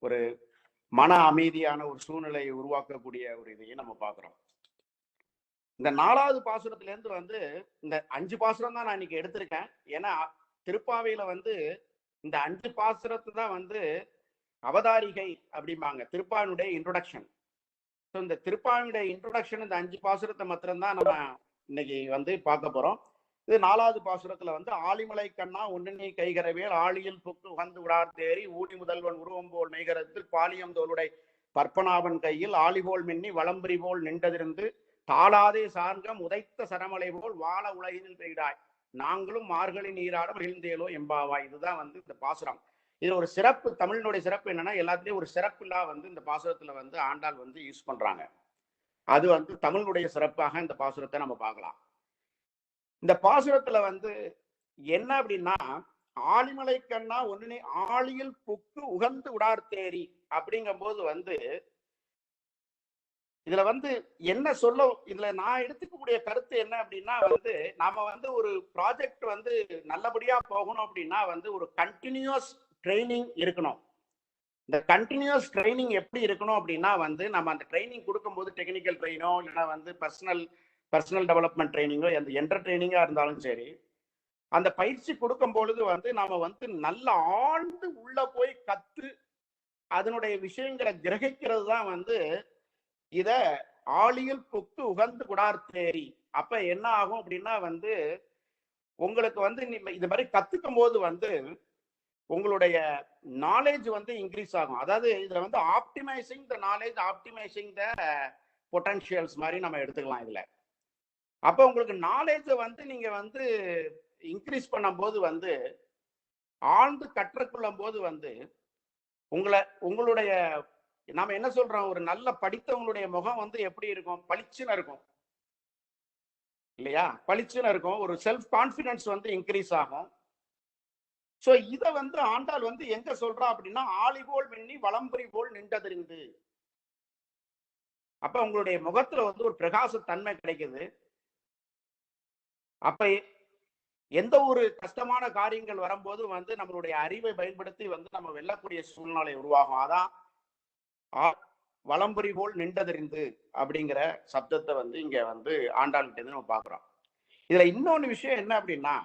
ஒரு மன அமைதியான ஒரு சூழ்நிலையை உருவாக்கக்கூடிய ஒரு இதையும் நம்ம பார்க்குறோம். இந்த 4வது பாசுரத்திலேருந்து வந்து இந்த 5 பாசுரம் தான் நான் இன்னைக்கு எடுத்திருக்கேன். ஏன்னா திருப்பாவையில வந்து இந்த 5 பாசுரத்தை தான் வந்து அவதாரிகை அப்படிம்பாங்க, திருப்பாவினுடைய இன்ட்ரோடக்ஷன். ஸோ இந்த திருப்பாவினுடைய இன்ட்ரோடக்ஷன் இந்த 5 பாசுரத்தை மாத்திரம்தான் நம்ம இன்னைக்கு வந்து பார்க்க போறோம். இது 4வது பாசுரத்துல வந்து ஆலிமலை கண்ணா ஒன்னி கைகரவேல் ஆழியில் புக்கு உகந்து விடார் தேரி ஊழி முதல்வன் உருவம் போல் மெய்கரத்தில் பாலியம் தோளுடை பற்பனாவன் கையில் ஆலிபோல் மின்னி வளம்புரி போல் நின்றதிருந்து தாளாதே சார்கம் உதைத்த சரமலை போல் வாழ உலகினில் பெய்தாய் நாங்களும் மார்கழி நீராட மகிழ்ந்தேலோ எம்பாவாய். இதுதான் வந்து இந்த பாசுரம். இது ஒரு சிறப்பு, தமிழினுடைய சிறப்பு என்னன்னா எல்லாத்துலயும் ஒரு சிறப்புலா வந்து இந்த பாசுரத்துல வந்து ஆண்டாள் வந்து யூஸ் பண்றாங்க. அது வந்து தமிழுடைய சிறப்பாக இந்த பாசுரத்தை நம்ம பார்க்கலாம். இந்த பாசுரத்துல வந்து என்ன அப்படின்னா, ஆலிமலை கண்ணா ஒன்னு ஆழியில் புக்கு உகந்து உடார் தேரி அப்படிங்கும் போது வந்து இதுல வந்து என்ன சொல்ல, இதுல நான் எடுத்துக்கக்கூடிய கருத்து என்ன அப்படின்னா வந்து நாம வந்து ஒரு ப்ராஜெக்ட் வந்து நல்லபடியா போகணும் அப்படின்னா வந்து ஒரு கண்டினியூஸ் ட்ரைனிங் இருக்கணும். இந்த கண்டினியூஸ் ட்ரைனிங் எப்படி இருக்கணும் அப்படின்னா வந்து நம்ம அந்த ட்ரைனிங் கொடுக்கும்போது டெக்னிக்கல் ட்ரெயினோ இல்லைன்னா வந்து பர்சனல் டெவலப்மெண்ட் ட்ரைனிங்கோ எந்த ட்ரைனிங்கா இருந்தாலும் சரி, அந்த பயிற்சி கொடுக்கும் பொழுது வந்து நாம வந்து நல்ல ஆழ்ந்து உள்ள போய் கத்து அதனுடைய விஷயங்களை கிரகிக்கிறது தான் வந்து இத ஆழியில் புக்கு உகந்து குடார் தேரி. அப்ப என்ன ஆகும் அப்படின்னா வந்து உங்களுக்கு வந்து இது மாதிரி கத்துக்கும் போது வந்து உங்களுடைய நாலேஜ் வந்து இன்க்ரீஸ் ஆகும். அதாவது இதுல வந்து optimising the knowledge, optimising the potentials மாதிரி நம்ம எடுத்துக்கலாம் இதுல. அப்ப உங்களுக்கு நாலேஜை வந்து நீங்க வந்து இன்க்ரீஸ் பண்ணும் போது வந்து ஆழ்ந்து கற்றுக்கொள்ளும் போது வந்து உங்களுடைய நாம என்ன சொல்றோம், ஒரு நல்ல படித்தவங்களுடைய முகம் வந்து எப்படி இருக்கும், பளிச்சுன்னு இருக்கும் இல்லையா, பளிச்சுன்னு இருக்கும். ஒரு செல்ஃப் கான்பிடன்ஸ் வந்து இன்க்ரீஸ் ஆகும். சோ இத வந்து ஆண்டாள் வந்து எங்க சொல்றா அப்படின்னா ஆலிபோல் மின்னி வளம்புரி போல் நின்றதிருந்து. அப்ப உங்களுடைய முகத்துல வந்து ஒரு பிரகாச தன்மை கிடைக்குது. அப்ப எந்த ஒரு கஷ்டமான காரியங்கள் வரும்போது வந்து நம்மளுடைய அறிவை பயன்படுத்தி வந்து நம்ம வெல்லக்கூடிய சூழ்நிலை உருவாகும். அதான் வளம்புரி போல் நின்றதறிந்து அப்படிங்கிற சப்தத்தை வந்து இங்க வந்து ஆண்டாள்கிட்ட இருந்து நம்ம பாக்குறோம். இதுல இன்னொன்னு விஷயம் என்ன அப்படின்னா,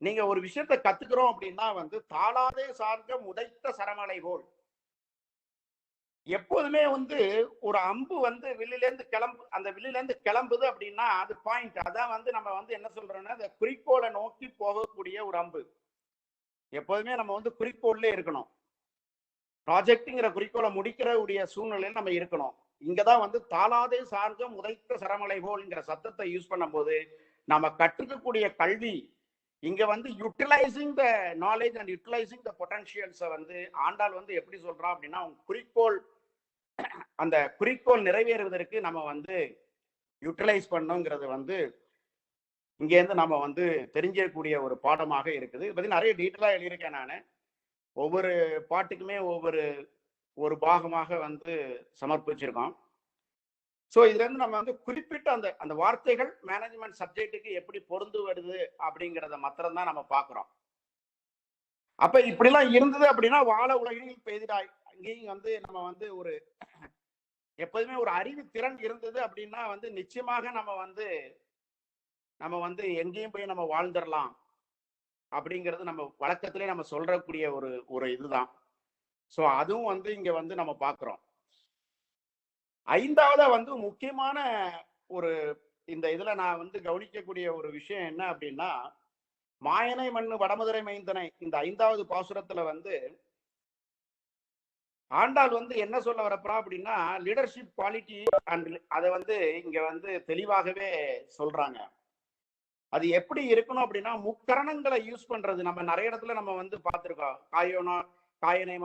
நீங்க ஒரு விஷயத்த கத்துக்கிறோம் அப்படின்னா வந்து தாளாதே சார்கம் உதைத்த சரமலை போல். எப்போதுமே வந்து ஒரு அம்பு வந்து அந்த வில்லிலேருந்து கிளம்புது அப்படின்னா அது பாயிண்ட். அதான் வந்து நம்ம வந்து என்ன சொல்றோம்னா அந்த குறிக்கோளை நோக்கி போகக்கூடிய ஒரு அம்பு. எப்போதுமே நம்ம வந்து குறிக்கோள்ல இருக்கணும். ப்ராஜெக்ட்ங்கிற குறிக்கோளை முடிக்கிறக்கூடிய சூழ்நிலையில் நம்ம இருக்கணும். இங்கதான் வந்து தாளாதே சார்கம் உதைத்த சரமலை போல்ங்கிற சத்தத்தை யூஸ் பண்ணும் போது நம்ம கற்றுக்கக்கூடிய கல்வி இங்க வந்து utilizing the knowledge and utilizing the பொட்டன்ஷியல்ஸை வந்து ஆண்டாள் வந்து எப்படி சொல்றா அப்படின்னா அந்த குறிக்கோள் நிறைவேறுவதற்கு நம்ம வந்து யூட்டிலைஸ் பண்ணுங்கிறது வந்து இங்கேருந்து நம்ம வந்து தெரிஞ்சக்கூடிய ஒரு பாடமாக இருக்குது. இதை பத்தி நிறைய டீட்டெயிலா எழுதியிருக்கேன் நான். ஒவ்வொரு பாட்டுக்குமே ஒரு பாகமாக வந்து சமர்ப்பிச்சிருக்கோம். ஸோ இதுல இருந்து நம்ம வந்து குறிப்பிட்ட அந்த வார்த்தைகள் மேனேஜ்மெண்ட் சப்ஜெக்டுக்கு எப்படி பொருந்து வருது அப்படிங்கிறத மாத்திரம் தான் நம்ம பார்க்குறோம். அப்ப இப்படிலாம் இருந்தது அப்படின்னா வாழ உலகில் பெய்திடாய். அங்கேயும் வந்து நம்ம வந்து எப்போதுமே ஒரு அறிவு திறன் இருந்தது அப்படின்னா வந்து நிச்சயமாக நம்ம வந்து எங்கேயும் போய் நம்ம வாழ்ந்துடலாம் அப்படிங்கிறது நம்ம வழக்கத்திலே நம்ம சொல்றக்கூடிய ஒரு இதுதான். ஸோ அதுவும் வந்து இங்க வந்து நம்ம பார்க்குறோம். 5வதா வந்து முக்கியமான இந்த இதுல நான் வந்து கவனிக்கக்கூடிய ஒரு விஷயம் என்ன அப்படின்னா, மாயனை மண்ணு வடமதுரை மைந்தனை இந்த 5வது பாசுரத்துல வந்து ஆண்டாள் வந்து என்ன சொல்ல வரப்பா அப்படின்னா லீடர்ஷிப் குவாலிட்டி அண்ட் அதை வந்து இங்க வந்து தெளிவாகவே சொல்றாங்க. அது எப்படி இருக்கணும் அப்படின்னா முக்கரணங்களை யூஸ் பண்றது. நம்ம நிறைய இடத்துல நம்ம வந்து பார்த்திருக்கோம். காயனை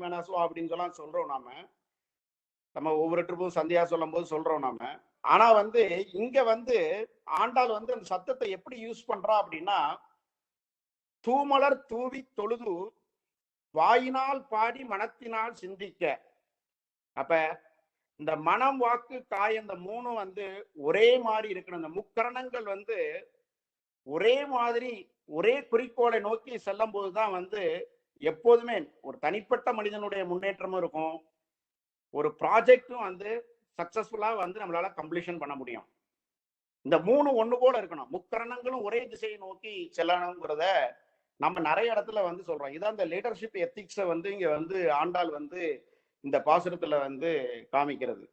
மனசோ அப்படின்னு சொல்றோம் நம்ம ஒவ்வொரு ட்ரிப்பும் சந்தியா சொல்லும் போது சொல்றோம் நாம. ஆனா வந்து இங்க வந்து ஆண்டாள் வந்து அந்த சத்தத்தை எப்படி யூஸ் பண்றா அப்படின்னா தூமலர் தூவி தொழுது வாயினால் பாடி மனத்தினால் சிந்திக்க. அப்ப இந்த மனம், வாக்கு, காய் அந்த மூணும் வந்து ஒரே மாதிரி இருக்கணும். இந்த முக்கரணங்கள் வந்து ஒரே மாதிரி ஒரே குறிக்கோளை நோக்கி செல்லும் போதுதான் வந்து எப்போதுமே ஒரு தனிப்பட்ட மனிதனுடைய முன்னேற்றமும் இருக்கும், ஒரு ப்ராஜெக்டும் வந்து சக்சஸ்ஃபுல்லா வந்து நம்மளால கம்ப்ளீஷன் பண்ண முடியும். இந்த மூணு ஒண்ணு போல இருக்கணும், முக்கரணங்களும் ஒரே திசையை நோக்கி செல்லணுங்கிறத நம்ம நிறைய இடத்துல வந்து சொல்றோம். இதான் இந்த லீடர்ஷிப் எத்திக்ஸை வந்து இங்க வந்து ஆண்டாள் வந்து இந்த பாசுரத்துல வந்து காமிக்கிறது.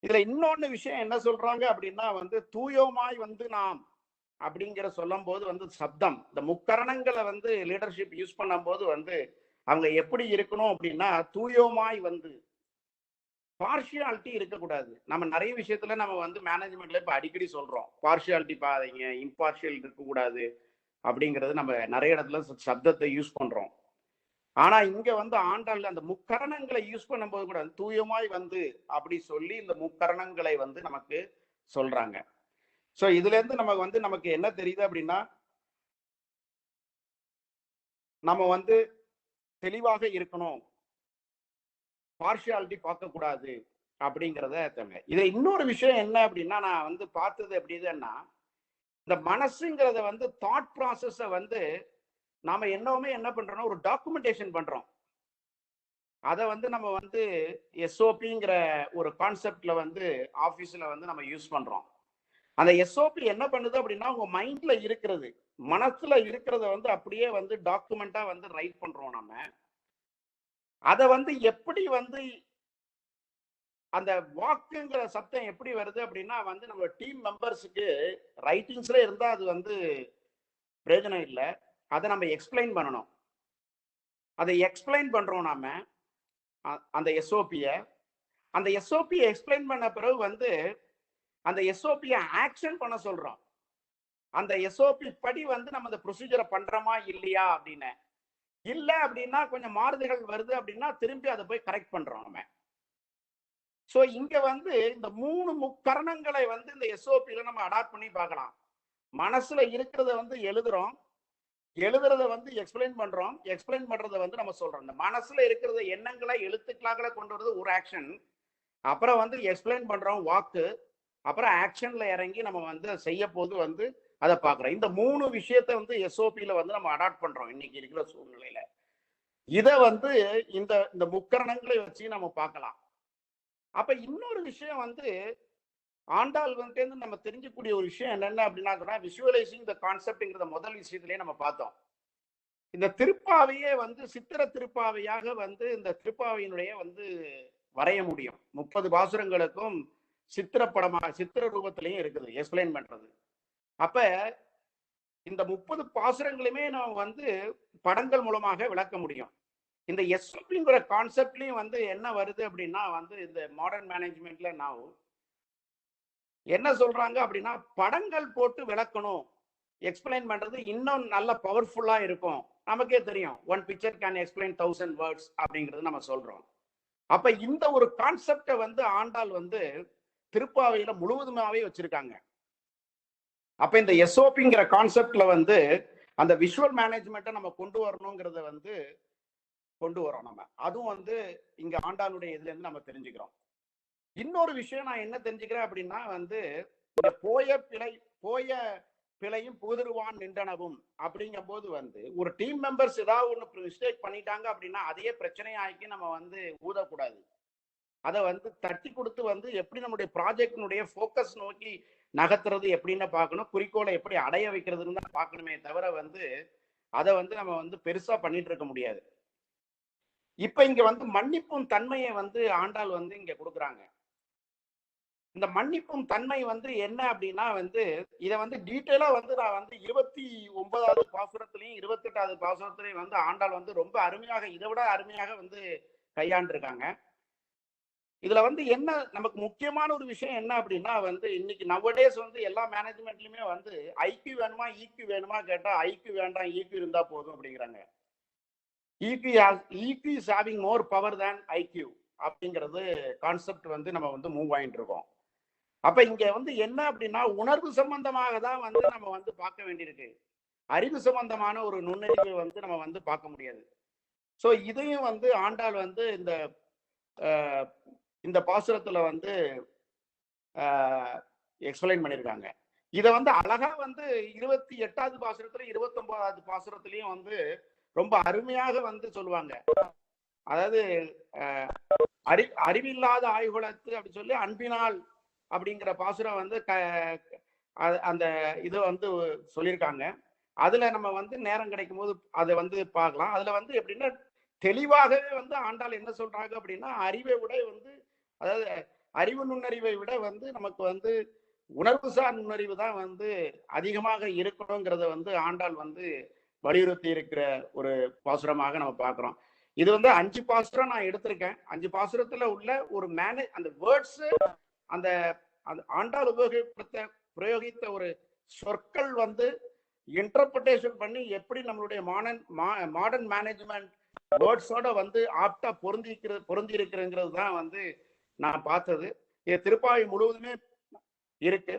இதுல இன்னொன்னு விஷயம் என்ன சொல்றாங்க அப்படின்னா வந்து தூயோமாய் வந்து நாம் அப்படிங்கிற சொல்லும் போது வந்து சப்தம், இந்த முக்கரணங்களை வந்து லீடர்ஷிப் யூஸ் பண்ணும் போது வந்து அவங்க எப்படி இருக்கணும் அப்படின்னா தூயோமாய் வந்து பார்ஷியாலிட்டி இருக்கக்கூடாது. நம்ம நிறைய விஷயத்துல நம்ம வந்து மேனேஜ்மெண்ட்ல இப்ப அடிக்கடி சொல்றோம், பார்ஷியாலிட்டி பாருங்க, இம்பார்ஷியல் இருக்கக்கூடாது அப்படிங்கிறது நம்ம நிறைய இடத்துல சப்தத்தை யூஸ் பண்றோம். ஆனா இங்க வந்து ஆண்டாள் அந்த முக்கரணங்களை யூஸ் பண்ணும்போது கூட தூயமாய் வந்து அப்படி சொல்லி இந்த முக்கரணங்களை வந்து நமக்கு சொல்றாங்க. சோ இதுல இருந்து நமக்கு என்ன தெரியுது அப்படின்னா நம்ம வந்து தெளிவாக இருக்கணும், பார்ஷியாலிட்டி பார்க்க கூடாது அப்படிங்கிறத தவிர. இதுல இன்னொரு விஷயம் என்ன அப்படின்னா நான் வந்து பார்த்தது எப்படின்னா இந்த மனசுங்கிறத வந்து தாட் ப்ராசஸ வந்து நாம என்ன பண்றோம்னா ஒரு டாக்குமெண்டேஷன் பண்றோம். அதை வந்து நம்ம வந்து எஸ்ஓபிங்கிற ஒரு கான்செப்ட்ல வந்து ஆபீஸ்ல வந்து நம்ம யூஸ் பண்றோம். அந்த எஸ்ஓபி என்ன பண்ணுது அப்படின்னா உங்க மைண்ட்ல இருக்கிறது, மனசுல இருக்கிறத வந்து அப்படியே வந்து டாக்குமெண்டா வந்து ரைட் பண்றோம். நம்ம அதை வந்து எப்படி வந்து அந்த வாக்குங்கிற சத்தம் எப்படி வருது அப்படின்னா வந்து நம்ம டீம் மெம்பர்ஸுக்கு ரைட்டிங்ஸ்ல இருந்தா அது வந்து பிரயோஜனம் இல்லை, அதை நம்ம எக்ஸ்பிளைன் பண்ணணும். அதை எக்ஸ்பிளைன் பண்றோம் நாம அந்த எஸ்ஓபியை எக்ஸ்பிளைன் பண்ண பிறகு வந்து அந்த எஸ்ஓபியை ஆக்ஷன் பண்ண சொல்றோம். அந்த எஸ்ஓபி படி வந்து நம்ம அந்த ப்ரொசீஜரை பண்றோமா இல்லையா அப்படின்னு, இல்லை அப்படின்னா கொஞ்சம் மாறுதல்கள் வருது அப்படின்னா திரும்பி அதை போய் கரெக்ட் பண்றோம் நம்ம. ஸோ இங்க வந்து இந்த மூணு முக்கரணங்களை வந்து இந்த எஸ்ஓபியில நம்ம அடாப்ட் பண்ணி பார்க்கலாம். மனசுல இருக்கிறத வந்து எழுதுறத வந்து எக்ஸ்பிளைன் பண்றோம், எக்ஸ்பிளைன் பண்றத வந்து நம்ம சொல்றோம். இந்த மனசுல இருக்கிறத எண்ணங்களை எழுத்துக்களாக கொண்டு வரது ஒரு ஆக்ஷன், அப்புறம் வந்து எக்ஸ்பிளைன் பண்றோம் வாக்கு, அப்புறம் ஆக்ஷன்ல இறங்கி நம்ம வந்து செய்ய போது வந்து அதை பார்க்குறோம். இந்த மூணு விஷயத்த வந்து எஸ்ஓபியில வந்து நம்ம அடாப்ட் பண்றோம் இன்னைக்கு இருக்கிற சூழ்நிலையில. இதை வந்து இந்த முக்கரணங்களை வச்சு நம்ம பார்க்கலாம். அப்ப இன்னொரு விஷயம் வந்து ஆண்டாள் வந்து நம்ம தெரிஞ்சக்கூடிய ஒரு விஷயம் என்னென்ன அப்படின்னா விஷுவலைசிங் த கான்செப்ட்ங்கிறத முதல் விஷயத்திலேயே நம்ம பார்த்தோம். இந்த திருப்பாவையே வந்து சித்திர திருப்பாவையாக வந்து இந்த திருப்பாவையினுடைய வந்து வரைய முடியும். 30 பாசுரங்களுக்கும் சித்திர ரூபத்திலையும் இருக்குது எக்ஸ்பிளைன் பண்றது. அப்ப இந்த 30 பாசுரங்களுமே நம்ம வந்து படங்கள் மூலமாக விளக்க முடியும். இந்த எஸ்ஓபிங்கிற கான்செப்ட்லயும் வந்து என்ன வருது அப்படின்னா வந்து இந்த மாடர்ன் மேனேஜ்மெண்ட்ல நான் என்ன சொல்றாங்க அப்படின்னா படங்கள் போட்டு விளக்கணும், எக்ஸ்பிளைன் பண்றது இன்னும் நல்ல பவர்ஃபுல்லா இருக்கும். நமக்கே தெரியும், 1 picture can explain 1000 words அப்படிங்கிறது நம்ம சொல்றோம். அப்ப இந்த ஒரு கான்செப்டை வந்து ஆண்டாள் வந்து திருப்பாவையில முழுவதுமாவே வச்சிருக்காங்க. அப்ப இந்த எஸ்ஓபிங்கிற கான்செப்ட்ல வந்து அந்த விஷுவல் மேனேஜ்மெண்ட்டை நம்ம கொண்டு வரணுங்கிறத வந்து கொண்டு வரோம் நம்ம. அதுவும் வந்து இங்க ஆண்டாளுடைய இதுல இருந்து நம்ம தெரிஞ்சுக்கிறோம். இன்னொரு விஷயம் நான் என்ன தெரிஞ்சுக்கிறேன் அப்படின்னா வந்து இந்த போய பிழையும் புகுதிருவான் நின்றனவும் அப்படிங்கும் போது வந்து ஒரு டீம் மெம்பர்ஸ் ஏதாவது ஒன்று மிஸ்டேக் பண்ணிட்டாங்க அப்படின்னா அதையே பிரச்சனையாக்கி நம்ம வந்து ஊதக்கூடாது. அதை வந்து தட்டி கொடுத்து வந்து எப்படி நம்முடைய ப்ராஜெக்டினுடைய ஃபோக்கஸ் நோக்கி நகர்த்துறது எப்படின்னு பார்க்கணும், குறிக்கோளை எப்படி அடைய வைக்கிறதுன்னு தான் பார்க்கணுமே தவிர வந்து அதை வந்து நம்ம வந்து பெருசா பண்ணிட்டு இருக்க முடியாது. இப்ப இங்க வந்து மன்னிப்பும் தன்மையை வந்து ஆண்டாள் வந்து இங்க கொடுக்குறாங்க. இந்த மன்னிப்பும் தன்மை வந்து என்ன அப்படின்னா வந்து இதை வந்து டீட்டெயிலா வந்து நான் வந்து 29வது பாசுரத்திலையும் 28வது பாசுரத்திலையும் வந்து ஆண்டாள் வந்து ரொம்ப அருமையாக, இதை விட அருமையாக வந்து கையாண்டிருக்காங்க. இதுல வந்து என்ன நமக்கு முக்கியமான ஒரு விஷயம் என்ன அப்படின்னா வந்து இன்னைக்கு நவடேஸ் வந்து எல்லா மேனேஜ்மெண்ட்லயுமே வந்து ஐக்யூ வேணுமா ஈக்யூ வேணுமா கேட்டா ஐக்யூ வேண்டாம், ஈக்யூ இருந்தா போதும் அப்படிங்கிறாங்க. EQ is having more power than IQ அப்படிங்கிறது கான்செப்ட் வந்து நம்ம வந்து மூவ் ஆயிட்டு இருக்கோம். அப்ப இங்க வந்து என்ன அப்படின்னா உணர்வு சம்பந்தமாக தான் வந்து நம்ம வந்து பார்க்க வேண்டியிருக்கு, அறிவு சம்பந்தமான ஒரு நுண்ணறிவு வந்து நம்ம வந்து பார்க்க முடியாது. ஸோ இதையும் வந்து ஆண்டாள் வந்து இந்த இந்த பாசுரத்துல வந்து எக்ஸ்பிளைன் பண்ணியிருக்காங்க. இதை வந்து அழகா வந்து 28வது பாசுரத்துல 29வது பாசுரத்திலையும் வந்து ரொம்ப அருமையாக வந்து சொல்லுவாங்க. அதாவது அறிவில்லாத ஆய்வுகளத்து அப்படி சொல்லி அன்பினால் அப்படிங்கிற பாசுரம் வந்து அந்த இதை வந்து சொல்லியிருக்காங்க. அதுல நம்ம வந்து நேரம் கிடைக்கும் போது அதை வந்து பார்க்கலாம். அதுல வந்து எப்படின்னா தெளிவாகவே வந்து ஆண்டாள் என்ன சொல்றாங்க அப்படின்னா, அறிவை விட வந்து, அதாவது அறிவு நுண்ணறிவை விட வந்து நமக்கு வந்து உணர்வுசார் நுண்ணறிவு தான் வந்து அதிகமாக இருக்கணுங்கிறத வந்து ஆண்டாள் வந்து வலியுறுத்தி இருக்கிற ஒரு பாசுரமாக நம்ம பார்க்கிறோம். இது வந்து 5 பாசுரம் நான் எடுத்திருக்கேன். 5 பாசுரத்துல உள்ள ஒரு அந்த வேர்ட்ஸ், அந்த ஆண்டாள் பிரயோகித்த ஒரு சொற்கள் வந்து இன்டர்பிரேஷன் பண்ணி எப்படி நம்மளுடைய மாடர்ன் மேனேஜ்மெண்ட் வேர்ட்ஸோட வந்து ஆப்டா பொருந்தி இருக்கிறது தான் வந்து நான் பார்த்தது. இது திருப்பாவை முழுவதுமே இருக்கு.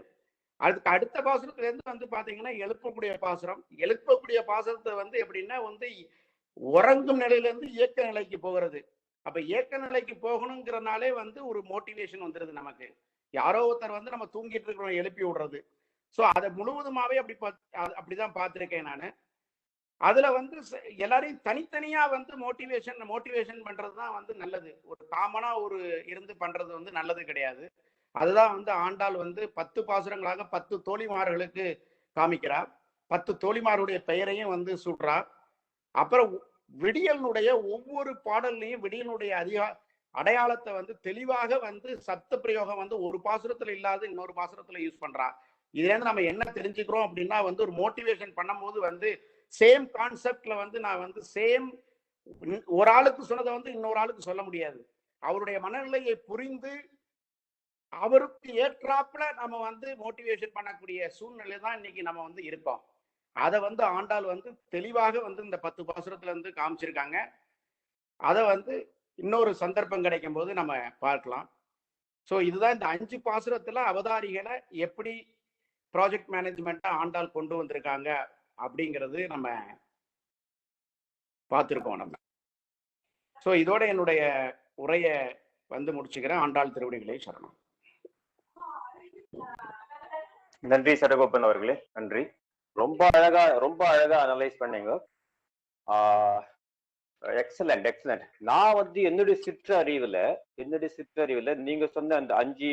அதுக்கு அடுத்த பாசுரத்துல இருந்து வந்து பாத்தீங்கன்னா எழுப்பக்கூடிய பாசுரத்தை வந்து எப்படின்னா வந்து உறங்கும் நிலையில இருந்து இயக்க நிலைக்கு போகிறது. அப்ப இயக்க நிலைக்கு போகணுங்கிறனாலே வந்து ஒரு மோட்டிவேஷன் வந்துருது நமக்கு. யாரோ ஒருத்தர் வந்து நம்ம தூங்கிட்டு இருக்கிறோம் எழுப்பி விடுறது. ஸோ அதை முழுவதுமாவே அப்படிதான் பார்த்திருக்கேன் நான். அதுல வந்து எல்லாரையும் தனித்தனியா வந்து மோட்டிவேஷன் பண்றதுதான் வந்து நல்லது. ஒரு காமனா இருந்து பண்றது வந்து நல்லது கிடையாது. அதுதான் வந்து ஆண்டாள் வந்து 10 பாசுரங்களாக 10 தோழிமார்களுக்கு காமிக்கிறார். 10 தோழிமாருடைய பெயரையும் வந்து சூட்டுறார். அப்புறம் விடியலுடைய ஒவ்வொரு பாடல்லையும் விடியலுடைய அடையாளத்தை வந்து தெளிவாக வந்து சப்த பிரயோகம் வந்து ஒரு பாசுரத்துல இல்லாத இன்னொரு பாசுரத்துல யூஸ் பண்றா. இதுல இருந்து நம்ம என்ன தெரிஞ்சுக்கிறோம் அப்படின்னா வந்து ஒரு மோட்டிவேஷன் பண்ணும்போது வந்து சேம் கான்செப்ட்ல வந்து நான் வந்து ஒரு ஆளுக்கு சொன்னதை வந்து இன்னொரு ஆளுக்கு சொல்ல முடியாது. அவருடைய மனநிலையை புரிந்து அவருக்கு ஏற்றாப்புல நம்ம வந்து மோட்டிவேஷன் பண்ணக்கூடிய சூழ்நிலை தான் இன்னைக்கு நம்ம வந்து இருக்கோம். அதை வந்து ஆண்டாள் வந்து தெளிவாக வந்து இந்த 10 பாசுரத்துல இருந்து காமிச்சிருக்காங்க. அதை வந்து இன்னொரு சந்தர்ப்பம் கிடைக்கும் போது நம்ம பார்க்கலாம். ஸோ இதுதான் இந்த 5 பாசுரத்துல அவதாரிகளை எப்படி ப்ராஜெக்ட் மேனேஜ்மெண்ட்டை ஆண்டாள் கொண்டு வந்திருக்காங்க அப்படிங்கிறது நம்ம பார்த்துருக்கோம் நம்ம. ஸோ இதோட என்னுடைய உரையை வந்து முடிச்சுக்கிறேன். ஆண்டாள் திருவடிகளை சரணம். நன்றி சடகோபன் அவர்களே, நன்றி. ரொம்ப அழகா அனலைஸ் பண்ணீங்க. எக்ஸலண்ட். நான் வந்து என்னுடைய சிற்றறிவுல நீங்க சொன்ன அந்த 5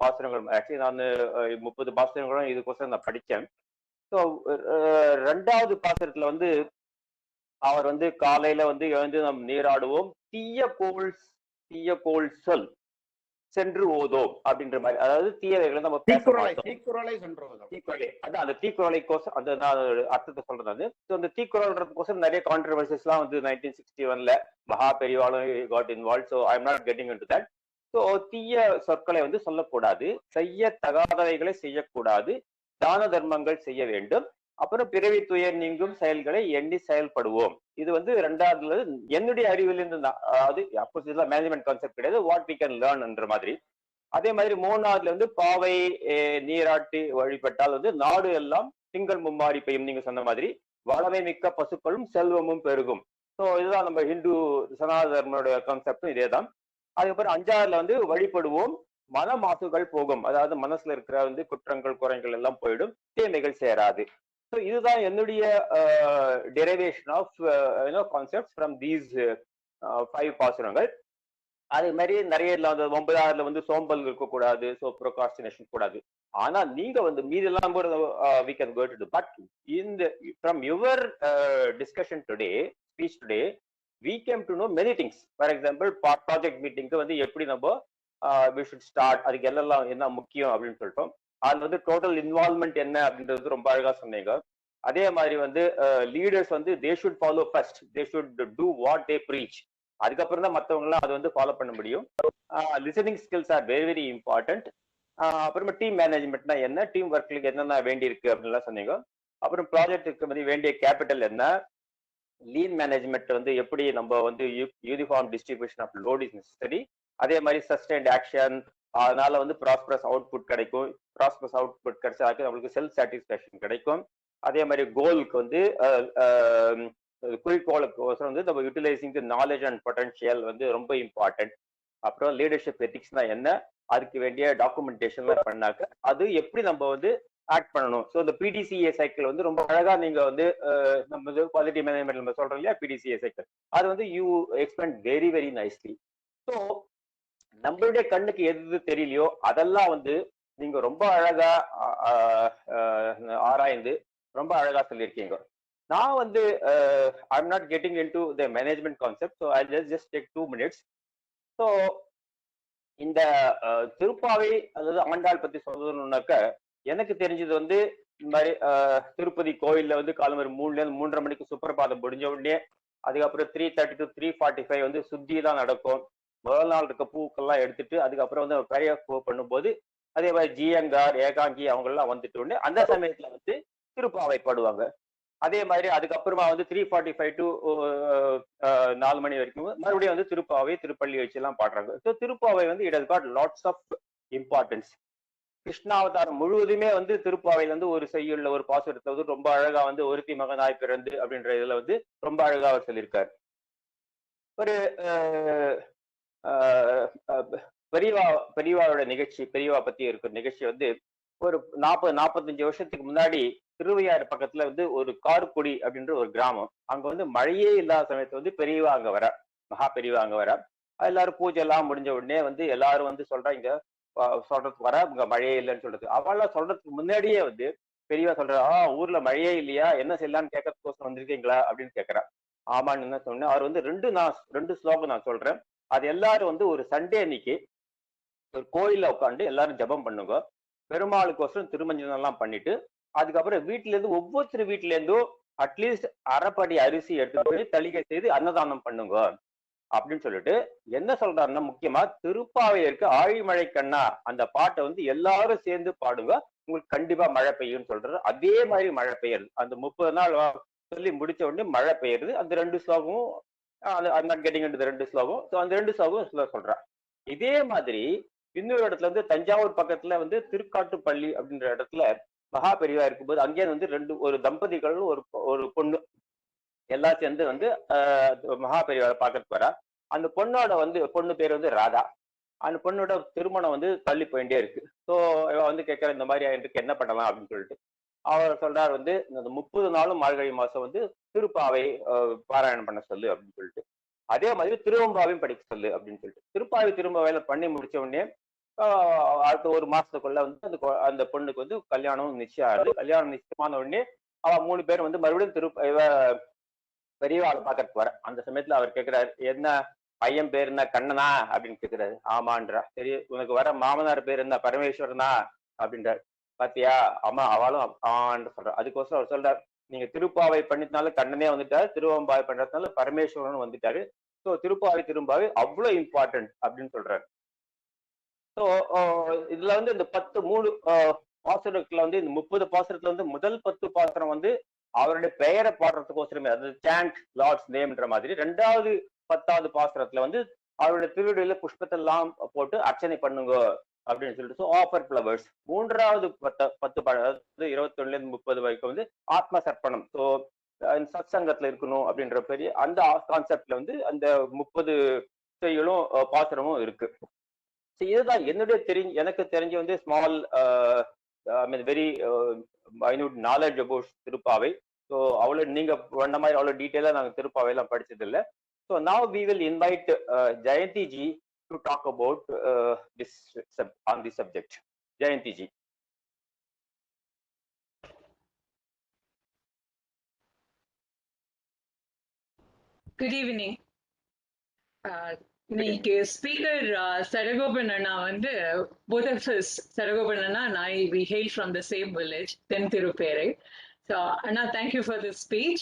பாசுரங்கள், ஆக்சுவலி நான் 30 பாசுரங்களும் இதுக்கோசரம் நான் படித்தேன். ஸோ 2வது பாசுரத்துல வந்து அவர் வந்து காலையில வந்து எழுந்து நம் நீராடுவோம், தீய கோள் சொல் சென்று ஓதோம் அப்படின்ற மாதிரி, அதாவது தீயவைகளை நம்ம அதான் அந்த தீக்குறளை கோசம் அந்த நான் அர்த்தத்தை சொல்றேன். அந்த தீக்குறள்ன்றதுக்கோசம் நிறைய கான்ட்ரவர்சிஸ் எல்லாம் வந்து 1961ல மகா பெரியவாளும் got involve. So I am not getting into that. So தீய சொற்களை வந்து சொல்லக்கூடாது, செய்யத்தகாதவைகளை செய்யக்கூடாது, தான தர்மங்கள் செய்ய வேண்டும், அப்புறம் பிறவி துயர் நீங்கும் செயல்களை எண்ணி செயல்படுவோம். இது வந்து 2வதுல என்னுடைய அறிவிலிருந்து, அதாவது அப்கோர்ஸ் இதெல்லாம் மேனேஜ்மெண்ட் கான்செப்ட் கிடையாது, வாட் வி கேன் லேர்ன்ன்ற மாதிரி. அதே மாதிரி 3வதுல வந்து பாவை நீராட்டி வழிபட்டால் வந்து நாடு எல்லாம் திங்கள் மும்மாரி பெய்யும். நீங்க சொன்ன மாதிரி வளமை மிக்க பசுக்களும் செல்வமும் பெருகும். ஸோ இதுதான் நம்ம ஹிந்து சனாதன தர்மனுடைய கான்செப்டும் இதே தான். அதுக்கப்புறம் 5வதுல வந்து வழிபடுவோம், மன மாசுகள் போகும், அதாவது மனசுல இருக்கிற வந்து குற்றங்கள் குறைகள் எல்லாம் போயிடும், தீமைகள் சேராது. ஸோ இதுதான் என்னுடைய derivation of concepts from these 5 பாசுரங்கள். அதே மாதிரி நிறைய 9வதுல வந்து சோம்பல் இருக்கக்கூடாது, ஸோ ப்ரோகாஸ்டினேஷன் கூடாது. ஆனா நீங்க வந்து மீதெல்லாம் கூட we can go to do. But from your discussion today, speech today, we came to know many things. For example, project meeting வந்து எப்படி நம்ம we should start, அதுக்கு எல்லாம் என்ன முக்கியம் அப்படின்னு சொல்லிட்டோம். அது வந்து டோட்டல் இன்வால்வ்மெண்ட் என்ன அப்படின்றது ரொம்ப அழகா சொன்னீங்க. அதே மாதிரி வந்து லீடர்ஸ் வந்து they should follow first, they should do what they preach. அதுக்கப்புறம் தான் மற்றவங்க எல்லாம் அதை வந்து ஃபாலோ பண்ண முடியும். Listening skills are very very important. அப்புறமா டீம் மேனேஜ்மெண்ட்னா என்ன, டீம் ஒர்க்லுக்கு என்னென்ன வேண்டி இருக்கு அப்படின்லாம் சொன்னீங்க. அப்புறம் ப்ராஜெக்டுக்கு வந்து வேண்டிய கேபிட்டல் என்ன, லீன் மேனேஜ்மெண்ட் வந்து எப்படி நம்ம வந்து uniform distribution of load is necessary. அதே மாதிரி சஸ்டைன்ட் ஆக்ஷன், அதனால வந்து ப்ராஸ்பரஸ் அவுட்புட் கிடைக்கும். ப்ராஸ்பரஸ் அவுட்புட் கிடைச்சாக்க நம்மளுக்கு செல்ஃப் சாட்டிஸ்ஃபேக்ஷன் கிடைக்கும். அதே மாதிரி கோலுக்கு வந்து குறிக்கோளுக்கு வந்து நம்ம utilising the knowledge and potential வந்து ரொம்ப இம்பார்ட்டன்ட். அப்புறம் லீடர்ஷிப் எத்திக்ஸ்னா என்ன, அதுக்கு வேண்டிய டாக்குமெண்டேஷன்லாம் பண்ணாக்க அது எப்படி நம்ம வந்து ஆக்ட் பண்ணணும். ஸோ இந்த பிடிசிஏ சைக்கிள் வந்து ரொம்ப அழகா நீங்க வந்து நம்ம குவாலிட்டி மேனேஜ்மெண்ட் நம்ம சொல்றோம் இல்லையா, பிடிசிஏ சைக்கிள், அது வந்து you explain very very nicely. So நம்மளுடைய கண்ணுக்கு எது தெரியலையோ அதெல்லாம் வந்து நீங்க ரொம்ப அழகா ஆராய்ந்து ரொம்ப அழகா சொல்லியிருக்கீங்க. நான் வந்து I'm not getting in to the management concept, so I just take 2 minutes. So இந்த திருப்பாவை அதாவது ஆண்டாள் பத்தி சொல்லணும்னாக்க எனக்கு தெரிஞ்சது வந்து இந்த மாதிரி திருப்பதி கோயில்ல வந்து காலம்பரம் 3ல இருந்து 3:30 மணிக்கு சுப்பிரபாதம் முடிஞ்ச உடனே அதுக்கப்புறம் 3:30 to 3:45 வந்து சுத்தி தான் நடக்கும். முதல் நாள் இருக்க பூக்கள்லாம் எடுத்துட்டு அதுக்கப்புறம் வந்து பெரிய பூ பண்ணும்போது அதே மாதிரி ஜியங்கார் ஏகாங்கி அவங்க எல்லாம் வந்துட்டு உடனே அந்த சமயத்துல வந்து திருப்பாவை பாடுவாங்க. அதே மாதிரி அதுக்கப்புறமா வந்து 3:45 to 4 மணி வரைக்கும் மறுபடியும் வந்து திருப்பாவை திருப்பள்ளி வச்சு எல்லாம் பாடுறாங்க. ஸோ திருப்பாவை வந்து it has got lots of importance. கிருஷ்ணாவதாரம் முழுவதுமே வந்து திருப்பாவையில இருந்து ஒரு செய்யுள்ள ஒரு பாசுரத்தை வந்து ரொம்ப அழகா வந்து ஒருத்தி மகனாய் பிறந்து அப்படின்ற இதுல வந்து ரொம்ப அழகா அவர் சொல்லியிருக்காரு. ஒரு பெரியவாவோட நிகழ்ச்சி, பெரியவா பத்தி இருக்கிற நிகழ்ச்சி வந்து ஒரு 40-45 வருஷத்துக்கு முன்னாடி திருவையாறு பக்கத்துல வந்து ஒரு கார்குடி அப்படின்ற ஒரு கிராமம், அங்க வந்து மழையே இல்லாத சமயத்துல வந்து பெரியவா அங்க வர, மகா பெரியவா அங்க வர, எல்லாரும் பூஜை எல்லாம் முடிஞ்ச உடனே வந்து எல்லாரும் வந்து சொல்றாங்க சொல்றதுக்கு வர இங்க மழையே இல்லைன்னு சொல்றது. அவெல்லாம் சொல்றதுக்கு முன்னாடியே வந்து பெரியவா சொல்ற, ஊர்ல மழையே இல்லையா, என்ன செய்யலான்னு கேட்கறதுக்கோசம் வந்திருக்கீங்களா அப்படின்னு கேட்கறா. ஆமான்னு என்ன சொன்னேன். அவர் வந்து ரெண்டு ஸ்லோகம் நான் சொல்றேன். அது எல்லாரும் வந்து ஒரு சண்டே அன்னைக்கு ஒரு கோயில்ல உட்காந்து எல்லாரும் ஜபம் பண்ணுங்க, பெருமாளுக்கோசரம் திருமஞ்சனம் எல்லாம் பண்ணிட்டு அதுக்கப்புறம் வீட்டுல இருந்து ஒவ்வொருத்தர் வீட்டுல இருந்தும் அட்லீஸ்ட் அரைப்படி அரிசி எடுத்துட்டு போய் தளிகை செய்து அன்னதானம் பண்ணுங்க அப்படின்னு சொல்லிட்டு என்ன சொல்றாருன்னா, முக்கியமா திருப்பாவையில இருக்க ஆழிமழை கண்ணா அந்த பாட்டை வந்து எல்லாரும் சேர்ந்து பாடுங்க, உங்களுக்கு கண்டிப்பா மழை பெய்யும்னு சொல்றாரு. அதே மாதிரி மழை பெய்யுறது அந்த 30 நாள் சொல்லி முடிச்ச உடனே மழை பெய்யுறது. அந்த 2 ஸ்லோகமும் ரெண்டு ஸ்லோகம், அந்த 2 ஸ்லோகம் சொல்றான். இதே மாதிரி இன்னொரு இடத்துல வந்து தஞ்சாவூர் பக்கத்துல வந்து திருக்காட்டுப்பள்ளி அப்படின்ற இடத்துல மகா பெரியவா இருக்கும்போது அங்கே வந்து ஒரு தம்பதிகள் ஒரு பொண்ணு எல்லாம் சேர்ந்து வந்து மகா பெரியவா பாக்கிறதுக்கு வரா. அந்த பொண்ணு பேர் வந்து ராதா. அந்த பொண்ணோட திருமணம் வந்து தள்ளி போயிட்டே இருக்கு. ஸோ இவ வந்து கேட்கற இந்த மாதிரி எனக்கு என்ன பண்ணலாம் அப்படின்னு சொல்லிட்டு அவர் சொல்றாரு வந்து இந்த 30 நாளும் மார்கழி மாசம் வந்து திருப்பாவை பாராயணம் பண்ண சொல்லு அப்படின்னு சொல்லிட்டு, அதே மாதிரி திருவம்பாவையும் படிக்க சொல்லு அப்படின்னு சொல்லிட்டு திருப்பாவை திரும்பாவையில பண்ணி முடிச்ச உடனே அடுத்த ஒரு மாசத்துக்குள்ள வந்து அந்த பொண்ணுக்கு வந்து கல்யாணம் நிச்சயம் ஆகுது. கல்யாணம் நிச்சயமான உடனே அவ 3 பேர் வந்து மறுபடியும் பெரியவாளை பாக்கிறதுக்கு வர. அந்த சமயத்துல அவர் கேட்கிறாரு, என்ன பையன் பேர் என்ன கண்ணனா அப்படின்னு கேட்கிறாரு. ஆமான்றா. சரி, உனக்கு வர மாமனார் பேர் என்ன பரமேஸ்வரனா அப்படின்றாரு. பாத்தியா அம்மா அவளும் ஆன்னு சொல்ற. அதுக்கோசரம் அவர் சொல்றாரு, நீங்க திருப்பாவை பண்ணினால கண்ணனே வந்துட்டாரு, திருவம்பாவை பண்றதுனால பரமேஸ்வரன் வந்துட்டாரு. ஸோ திருப்பாவை திரும்பாவை அவ்வளவு இம்பார்ட்டன்ட் அப்படின்னு சொல்றாரு. ஸோ இதுல வந்து இந்த 3 பாசுரத்துல வந்து இந்த 30 பாசுரத்துல வந்து முதல் 10 பாசுரம் வந்து அவருடைய பெயரை பாடுறதுக்கோசரமே, அது சாண்ட் லார்ட்ஸ் நேம்ன்ற மாதிரி. 2வது 10வது பாசுரத்துல வந்து அவருடைய திருவிடையில புஷ்பத்தெல்லாம் போட்டு அர்ச்சனை பண்ணுங்க அப்படின்னு சொல்லிட்டு ஆஃபர் ஃபிளவர்ஸ். 3வது 10 21ல இருந்து 30 வரைக்கும் வந்து ஆத்ம சர்ப்பணம், ஸோ சத் சங்கத்துல இருக்கணும் அப்படின்ற பெரிய அந்த கான்செப்ட்ல வந்து அந்த 30 செய்யுளும் பாசுரமும் இருக்கு. இதுதான் எனக்கு தெரிஞ்ச வந்து small very minute knowledge about Thiruppavai. So அவ்வளவு நீங்க பண்ண மாதிரி அவ்வளவு டீட்டெயிலா நாங்க திருப்பாவை எல்லாம் படிச்சது இல்லை. So now we will invite Jayanti ji to talk about on this subject. Jayanti ji. Good evening. இன்னைக்கு ஸ்பீக்கர் சடகோபன் அண்ணா வந்து both of us, Sadagopan Anna and I, we hail from the same village, Thenthiruperai. So Anna, thank you for this speech.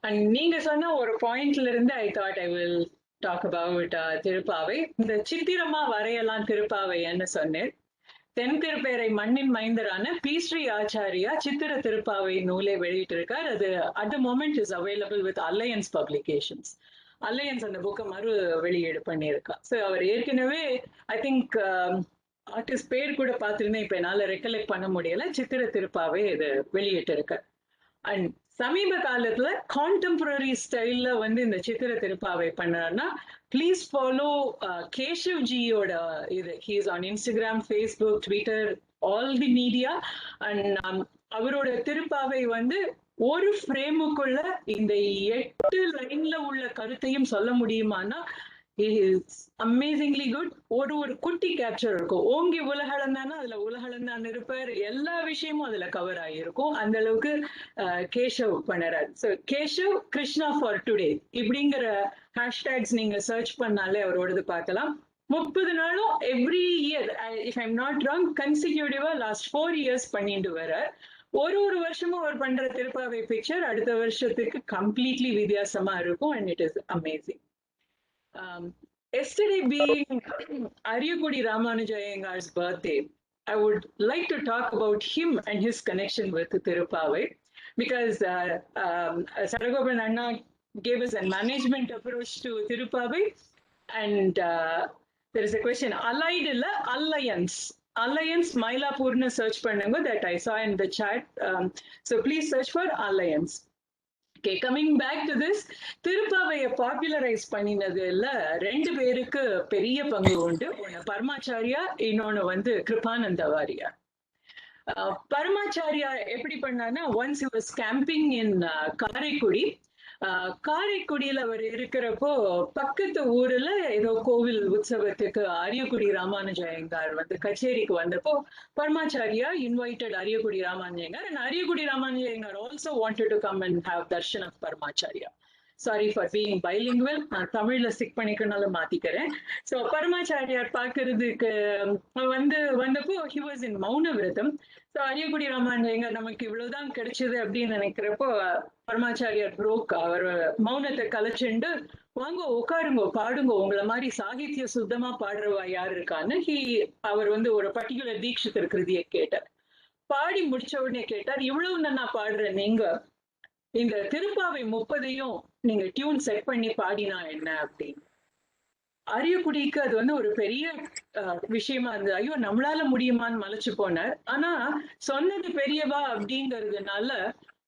And நீங்க சொன்ன ஒரு பாயிண்ட்ல இருந்து I thought I will talk about Thiruppavai. இந்த சித்திரமா வரையலாம் திருப்பாவைன்னு சொன்னேன். தென்திருப்பேரை மண்ணின் மைந்தரான பி ஸ்ரீ ஆச்சாரியா சித்திர திருப்பாவை நூலை வெளியிட்டிருக்கார். அது at the moment is available with Alliance Publications. Alliance அந்த புக்கை வெளியீடு பண்ணியிருக்கா. ஸோ அவர் ஏற்கனவே ஐ திங்க் ஆர்டிஸ்ட் பேர் கூட பார்த்துருந்தேன், இப்போ என்னால் ரெக்கலெக்ட் பண்ண முடியல. சித்திர திருப்பாவை இது வெளியிட்டு இருக்க. அண்ட் சமீப காலத்துல கான்டெம்பரரி ஸ்டைல்ல வந்து இந்த சித்திர திருப்பாவை பண்ணாருன்னா ப்ளீஸ் ஃபாலோ கேஷவ் ஜியோட இது. He is on Instagram, Facebook, Twitter, all the media. And அவரோட திருப்பாவை வந்து ஒரு ஃப்ரேமுக்குள்ள இந்த 8 லைன்ல உள்ள கருத்தையும் சொல்ல முடியுமானா அமேசிங்லி குட். ஒரு குட்டி கேப்சர் இருக்கும். ஓங்கி உலகளந்தானா அதுல உலகளந்தான் இருப்பார். எல்லா விஷயமும் அதுல கவர் ஆகியிருக்கும். அந்த அளவுக்கு கேஷவ் பண்ணறாரு. So Keshav Krishna for today இப்படிங்கிற ஹேஷ்டேக்ஸ் நீங்க சர்ச் பண்ணாலே அவரோடது பார்க்கலாம். 30 நாளும் every year, if I'm not wrong, கன்சிக்யூட்டிவா லாஸ்ட் 4 இயர்ஸ் பண்ணிட்டு வர. ஒரு வருஷமும் அவர் பண்ற திருப்பாவை பிக்சர் அடுத்த வருஷத்துக்கு கம்ப்ளீட்லி வித்தியாசமா இருக்கும். And it is amazing. Yesterday being Ariyakudi Ramanuja Iyengar's birthday, I would like to talk about him and his connection with Tirupavai, because Sadagopan Anna gave us a management approach to Tirupavai, and there is a question, allied illa alliance. Alliance Mylapurna search pannunga that I saw in the chat. So please search for alliance. Okay, coming back to this, திருப்பாவையை popularize பண்ணினதுல 2 பேருக்கு பெரிய பங்கு உண்டு. ஒன்னு பரமாச்சாரியா, இன்னொன்னு வந்து கிருபானந்த வாரியார். பரமாச்சாரியா எப்படி பண்ணான்னா, once he was camping in Karaikudi. காரைக்குடியில அவர் இருக்கிறப்போ பக்கத்து ஊர்ல ஏதோ கோவில் உற்சவத்துக்கு அரியக்குடி ராமானுஜ ஐயங்கார் வந்து கச்சேரிக்கு வந்தப்போ Paramacharya invited Ariyakudi Ramanuja Iyengar, and Ariyakudi Ramanuja Iyengar also wanted to come and have darshan of Paramacharya. Sorry for being bilingual, நான் தமிழ்ல ஸ்டிக் பண்ணிக்கனாலும் மாத்திக்கிறேன். ஸோ பரமாச்சாரியார் பார்க்கறதுக்கு வந்தப்போ he was in மௌன விரதம். ஸோ அரியக்குடி ராமானுஜ ஐயங்கார் நமக்கு இவ்வளவுதான் கிடைச்சது அப்படின்னு நினைக்கிறப்போ பரமாச்சாரியார் புரோக் அவர் மௌனத்தை கலைச்சுண்டு, வாங்க உட்காருங்க, பாடுங்க, உங்களை மாதிரி சாகித்ய சுத்தமா பாடுறவா யார் இருக்கான்னு அவர் வந்து ஒரு பர்டிகுலர் தீட்சிதர் கிருதியை கேட்டார். பாடி முடிச்ச உடனே கேட்டார், இவ்வளவு நான் பாடுறேன், நீங்க இந்த திருப்பாவை 30ஐயும் நீங்க டியூன் செட் பண்ணி பாடினா என்ன அப்படின்னு. அரியக்குடிக்கு அது வந்து ஒரு பெரிய விஷயமா இருந்தது. ஐயோ நம்மளால முடியுமான்னு மலைச்சு போனார். ஆனா சொன்னது பெரியவா அப்படிங்கிறதுனால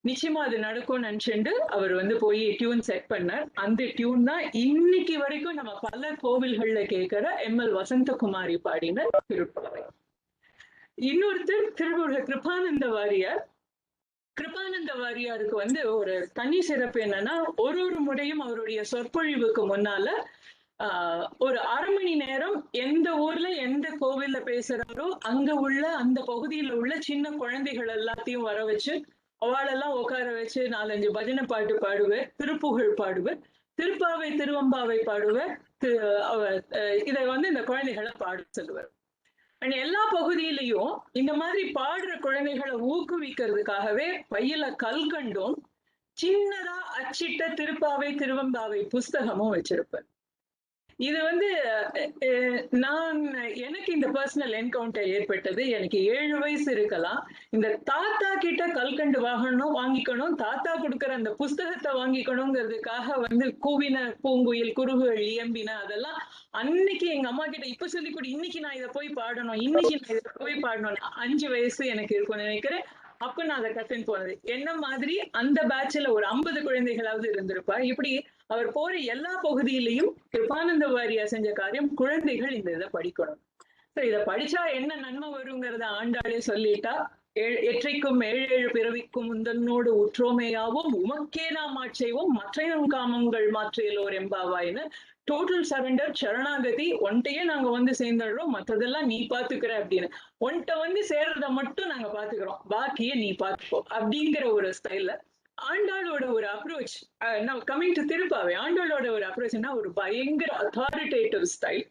நிச்சயமா அது நடக்கும் நினைச்சுண்டு அவர் வந்து போய் டியூன் செட் பண்ணார். அந்த டியூன் தான் இன்னைக்கு வரைக்கும் நம்ம பல கோவில்கள்ல கேட்கிற ML வசந்தகுமாரி பாடின திருப்பாவை. இன்னொருத்தர் திருவள்ளுவர் கிருபானந்த வாரியார். கிருபானந்த வாரியாருக்கு வந்து ஒரு தனி சிறப்பு என்னன்னா, ஒரு முறையும் அவருடைய சொற்பொழிவுக்கு முன்னால ஒரு 1/2 மணி நேரம் எந்த ஊர்ல எந்த கோவில்ல பேசுறாரோ அங்க உள்ள அந்த பகுதியில உள்ள சின்ன குழந்தைகள் எல்லாத்தையும் வர வச்சு அவளெல்லாம் உட்கார வச்சு 4-5 பஜனை பாட்டு பாடுவர், திருப்புகழ் பாடுவர், திருப்பாவை திருவம்பாவை பாடுவர். இதை வந்து இந்த குழந்தைகளை பாட சொல்லுவார். அண்ட் எல்லா பகுதியிலையும் இந்த மாதிரி பாடுற குழந்தைகளை ஊக்குவிக்கிறதுக்காகவே பையில கல்கண்டும் சின்னதா அச்சிட்ட திருப்பாவை திருவம்பாவை புஸ்தகமும் வச்சிருப்பேன். இது வந்து எனக்கு இந்த பர்சனல் என்கவுண்டர் ஏற்பட்டது. எனக்கு 7 வயசு இருக்கலாம். இந்த தாத்தா கிட்ட கல்கண்டு வாங்கிக்கணும், தாத்தா கொடுக்குற அந்த புஸ்தகத்தை வாங்கிக்கணுங்கிறதுக்காக வந்து கூவின பூங்குயில் குருகுகள் இயம்பின அதெல்லாம் அன்னைக்கு எங்க அம்மா கிட்ட இப்ப சொல்லி கொடு, இன்னைக்கு நான் இதை போய் பாடணும், இன்னைக்கு நான் இதை போய் பாடணும். 5 வயசு எனக்கு இருக்கும்னு நினைக்கிறேன். அப்ப நான் அதை கத்துன்னு போனது. என்ன மாதிரி அந்த பேட்ச்ல ஒரு 50 குழந்தைகளாவது இருந்திருப்பா. இப்படி அவர் போற எல்லா பகுதியிலையும் கிருபானந்த வாரியா செஞ்ச காரியம், குழந்தைகள் இந்த இதை படிக்கணும். சோ இதை படிச்சா என்ன நன்மை வருங்கிறத ஆண்டாளே சொல்லிட்டா. எற்றைக்கும் 7 பிறவிக்கும் முந்தன்னோடு உற்றோமையாவும் உமக்கே நாம் ஆட்செய்வோம் மற்றையும் காமங்கள் மாற்றியலோர் எம்பாவாயின்னு. டோட்டல் சரண்டர், சரணாகதி. ஒன்ட்டையே நாங்க வந்து சேர்ந்துடுறோம், மற்றதெல்லாம் நீ பாத்துக்கிற அப்படின்னு. ஒன்ட்ட வந்து சேர்றத மட்டும் நாங்க பாத்துக்கிறோம், பாக்கிய நீ பாத்துக்கோ அப்படிங்கிற ஒரு ஸ்டைல்ல ஆண்டாளோட ஒரு அப்ரோச். கமிங் டு திருப்பாவை, ஆண்டாளோட ஒரு அப்ரோச்னா ஒரு பயங்கர அத்தாரிட்டேட்டிவ் ஸ்டைல்.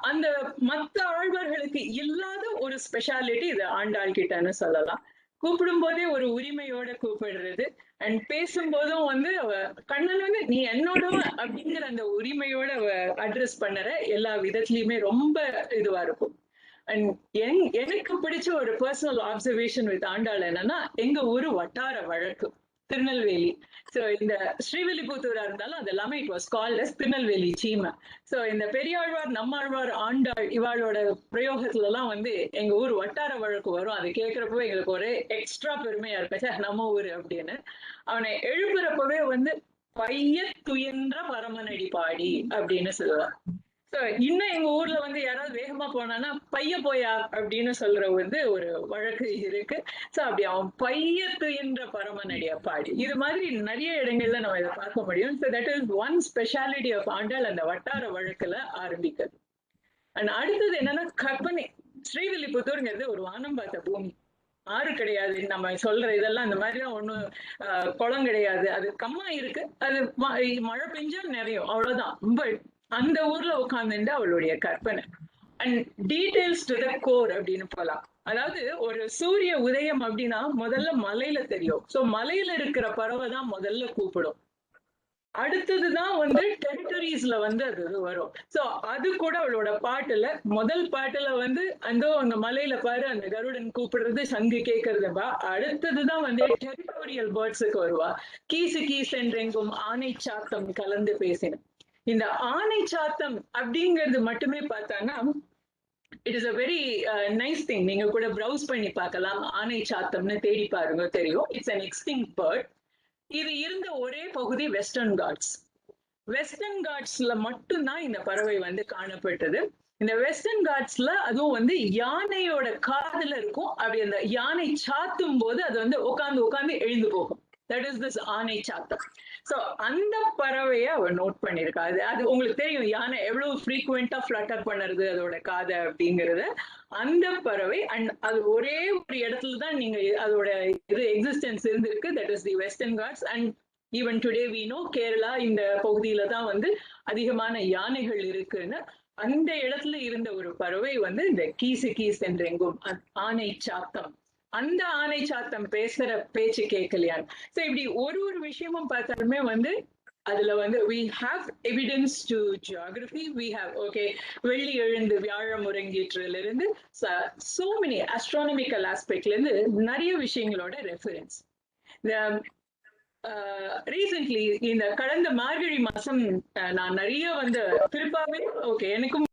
அந்த மற்ற ஆழ்வார்களுக்கு இல்லாத ஒரு ஸ்பெஷாலிட்டி இது ஆண்டாள் கிட்டன்னு சொல்லலாம். கூப்பிடும் போதே ஒரு உரிமையோட கூப்பிடுறது, அண்ட் பேசும்போதும் வந்து அவ கண்ணன் வந்து நீ என்னோட அப்படிங்கிற அந்த உரிமையோட அவ அட்ரஸ் பண்ணற எல்லா விதத்துலயுமே ரொம்ப இதுவா இருக்கும். அண்ட் எனக்கு பிடிச்ச ஒரு பர்சனல் ஆப்சர்வேஷன் வித் ஆண்டாள் என்னன்னா, எங்க ஊரு வட்டார வழக்கு. திருநெல்வேலி. ஸோ இந்த ஸ்ரீவில்லிபுத்தூரா இருந்தாலும் அது எல்லாமே it was called as Tirunelveli சீமை. ஸோ இந்த பெரியாழ்வார் நம்மாழ்வார் ஆண்டாள் இவாளோட பிரயோகத்துல எல்லாம் வந்து எங்க ஊர் வட்டார வழக்கு வரும். அதை கேட்கிறப்போ எங்களுக்கு ஒரே எக்ஸ்ட்ரா பெருமையா இருக்கு, நம்ம ஊரு அப்படின்னு. அவனை எழுப்புறப்பவே வந்து பைய துயின்ற பரமனடி பாடி அப்படின்னு சொல்லுவான். ஸோ இன்னும் எங்க ஊர்ல வந்து யாராவது வேகமா போனான்னா பைய போயா அப்படின்னு சொல்ற வந்து ஒரு வழக்கு இருக்கு. ஸோ அப்படி அவன் பைய துயின்ற பரமனடியா பாடி, இது மாதிரி நிறைய இடங்கள்ல நம்ம இதை பார்க்க முடியும். So that is one speciality of Andal, அந்த வட்டார வழக்குல ஆரம்பிக்கிறது. அண்ட் அடுத்தது என்னன்னா கற்பனை. ஸ்ரீவில்லிபுத்தூர்ங்கிறது ஒரு வானம் பார்த்த பூமி, ஆறு கிடையாது. நம்ம சொல்ற இதெல்லாம் இந்த மாதிரிலாம் ஒண்ணும் குளம் கிடையாது, அது கம்மா இருக்கு, அது மழை பெஞ்சா நிறையும், அவ்வளவுதான். பட் அந்த ஊர்ல உட்கார்ந்துட்டு அவளுடைய கற்பனை and details to the core அப்படின்னு போலாம். அதாவது ஒரு சூரிய உதயம் அப்படின்னா முதல்ல மலையில தெரியும். சோ மலையில இருக்கிற பறவை தான் முதல்ல கூப்பிடும். அடுத்ததுதான் வந்து டெரிட்டரிஸ்ல வந்து அது வரும். சோ அது கூட அவளோட பாட்டுல முதல் பாட்டுல வந்து அங்க மலையில பாரு அந்த கருடன் கூப்பிடுறது சங்கு கேட்கறதுபா. அடுத்ததுதான் வந்து டெரிட்டோரியல் பேர்ட்ஸுக்கு வருவா. கீசு கீசென்றெங்கும் ஆனை சாத்தம் கலந்து பேசின. இந்த ஆனை சாத்தம் அப்படிங்கிறது மட்டுமே பார்த்தாங்கன்னா it is a very nice thing. நீங்க கூட ப்ரௌஸ் பண்ணி பார்க்கலாம், ஆனை சாத்தம்னு தேடி பாருங்க, தெரியும். It's an extinct bird. இது இருந்த ஒரே பகுதி வெஸ்டர்ன் காட்ஸ். வெஸ்டர்ன் காட்ஸ்ல மட்டும்தான் இந்த பறவை வந்து காணப்பட்டது. இந்த வெஸ்டர்ன் காட்ஸ்ல அதுவும் வந்து யானையோட காதுல இருக்கும். அப்படி அந்த யானை சாத்தும் போது அது வந்து உட்காந்து எழுந்து போகும். தட் இஸ் திஸ் ஆனை சாத்தம். சோ அந்த பறவைய அவ நோட் பண்ணிருக்கா. அது உங்களுக்கு தெரியும் யானை எவ்வளவு ஃப்ரீக்வெண்டா ஃபிளட்டர் பண்ணுறது அதோட காதை அப்படிங்கிறது. அந்த பறவை அண்ட் அது ஒரே ஒரு இடத்துல தான் நீங்க அதோட இது எக்ஸிஸ்டன்ஸ் இருந்திருக்கு. That is the western ghats. And even today we know Kerala இந்த பகுதியில தான் வந்து அதிகமான யானைகள் இருக்குன்னு. அந்த இடத்துல இருந்த ஒரு பறவை வந்து இந்த கீசு கீஸ் என்றெங்கும் ஆனை சாத்தம். அந்த ஆனை சாத்தம் பேசுற பேச்சு கேட்கலையான். சோ இப்படி ஒரு விஷயமும் பார்த்தாலுமே வந்து அதுல வந்து we have evidence to geography, we have வெள்ளி எழுந்து வியாழம் முறங்கீற்றுல இருந்து so many astronomical aspectல இருந்து நிறைய விஷயங்களோட ரெஃபரன்ஸ். ரீசென்ட்லி இந்த கடந்த மார்கழி மாசம் நான் நிறைய வந்து திருப்பாவே எனக்கும்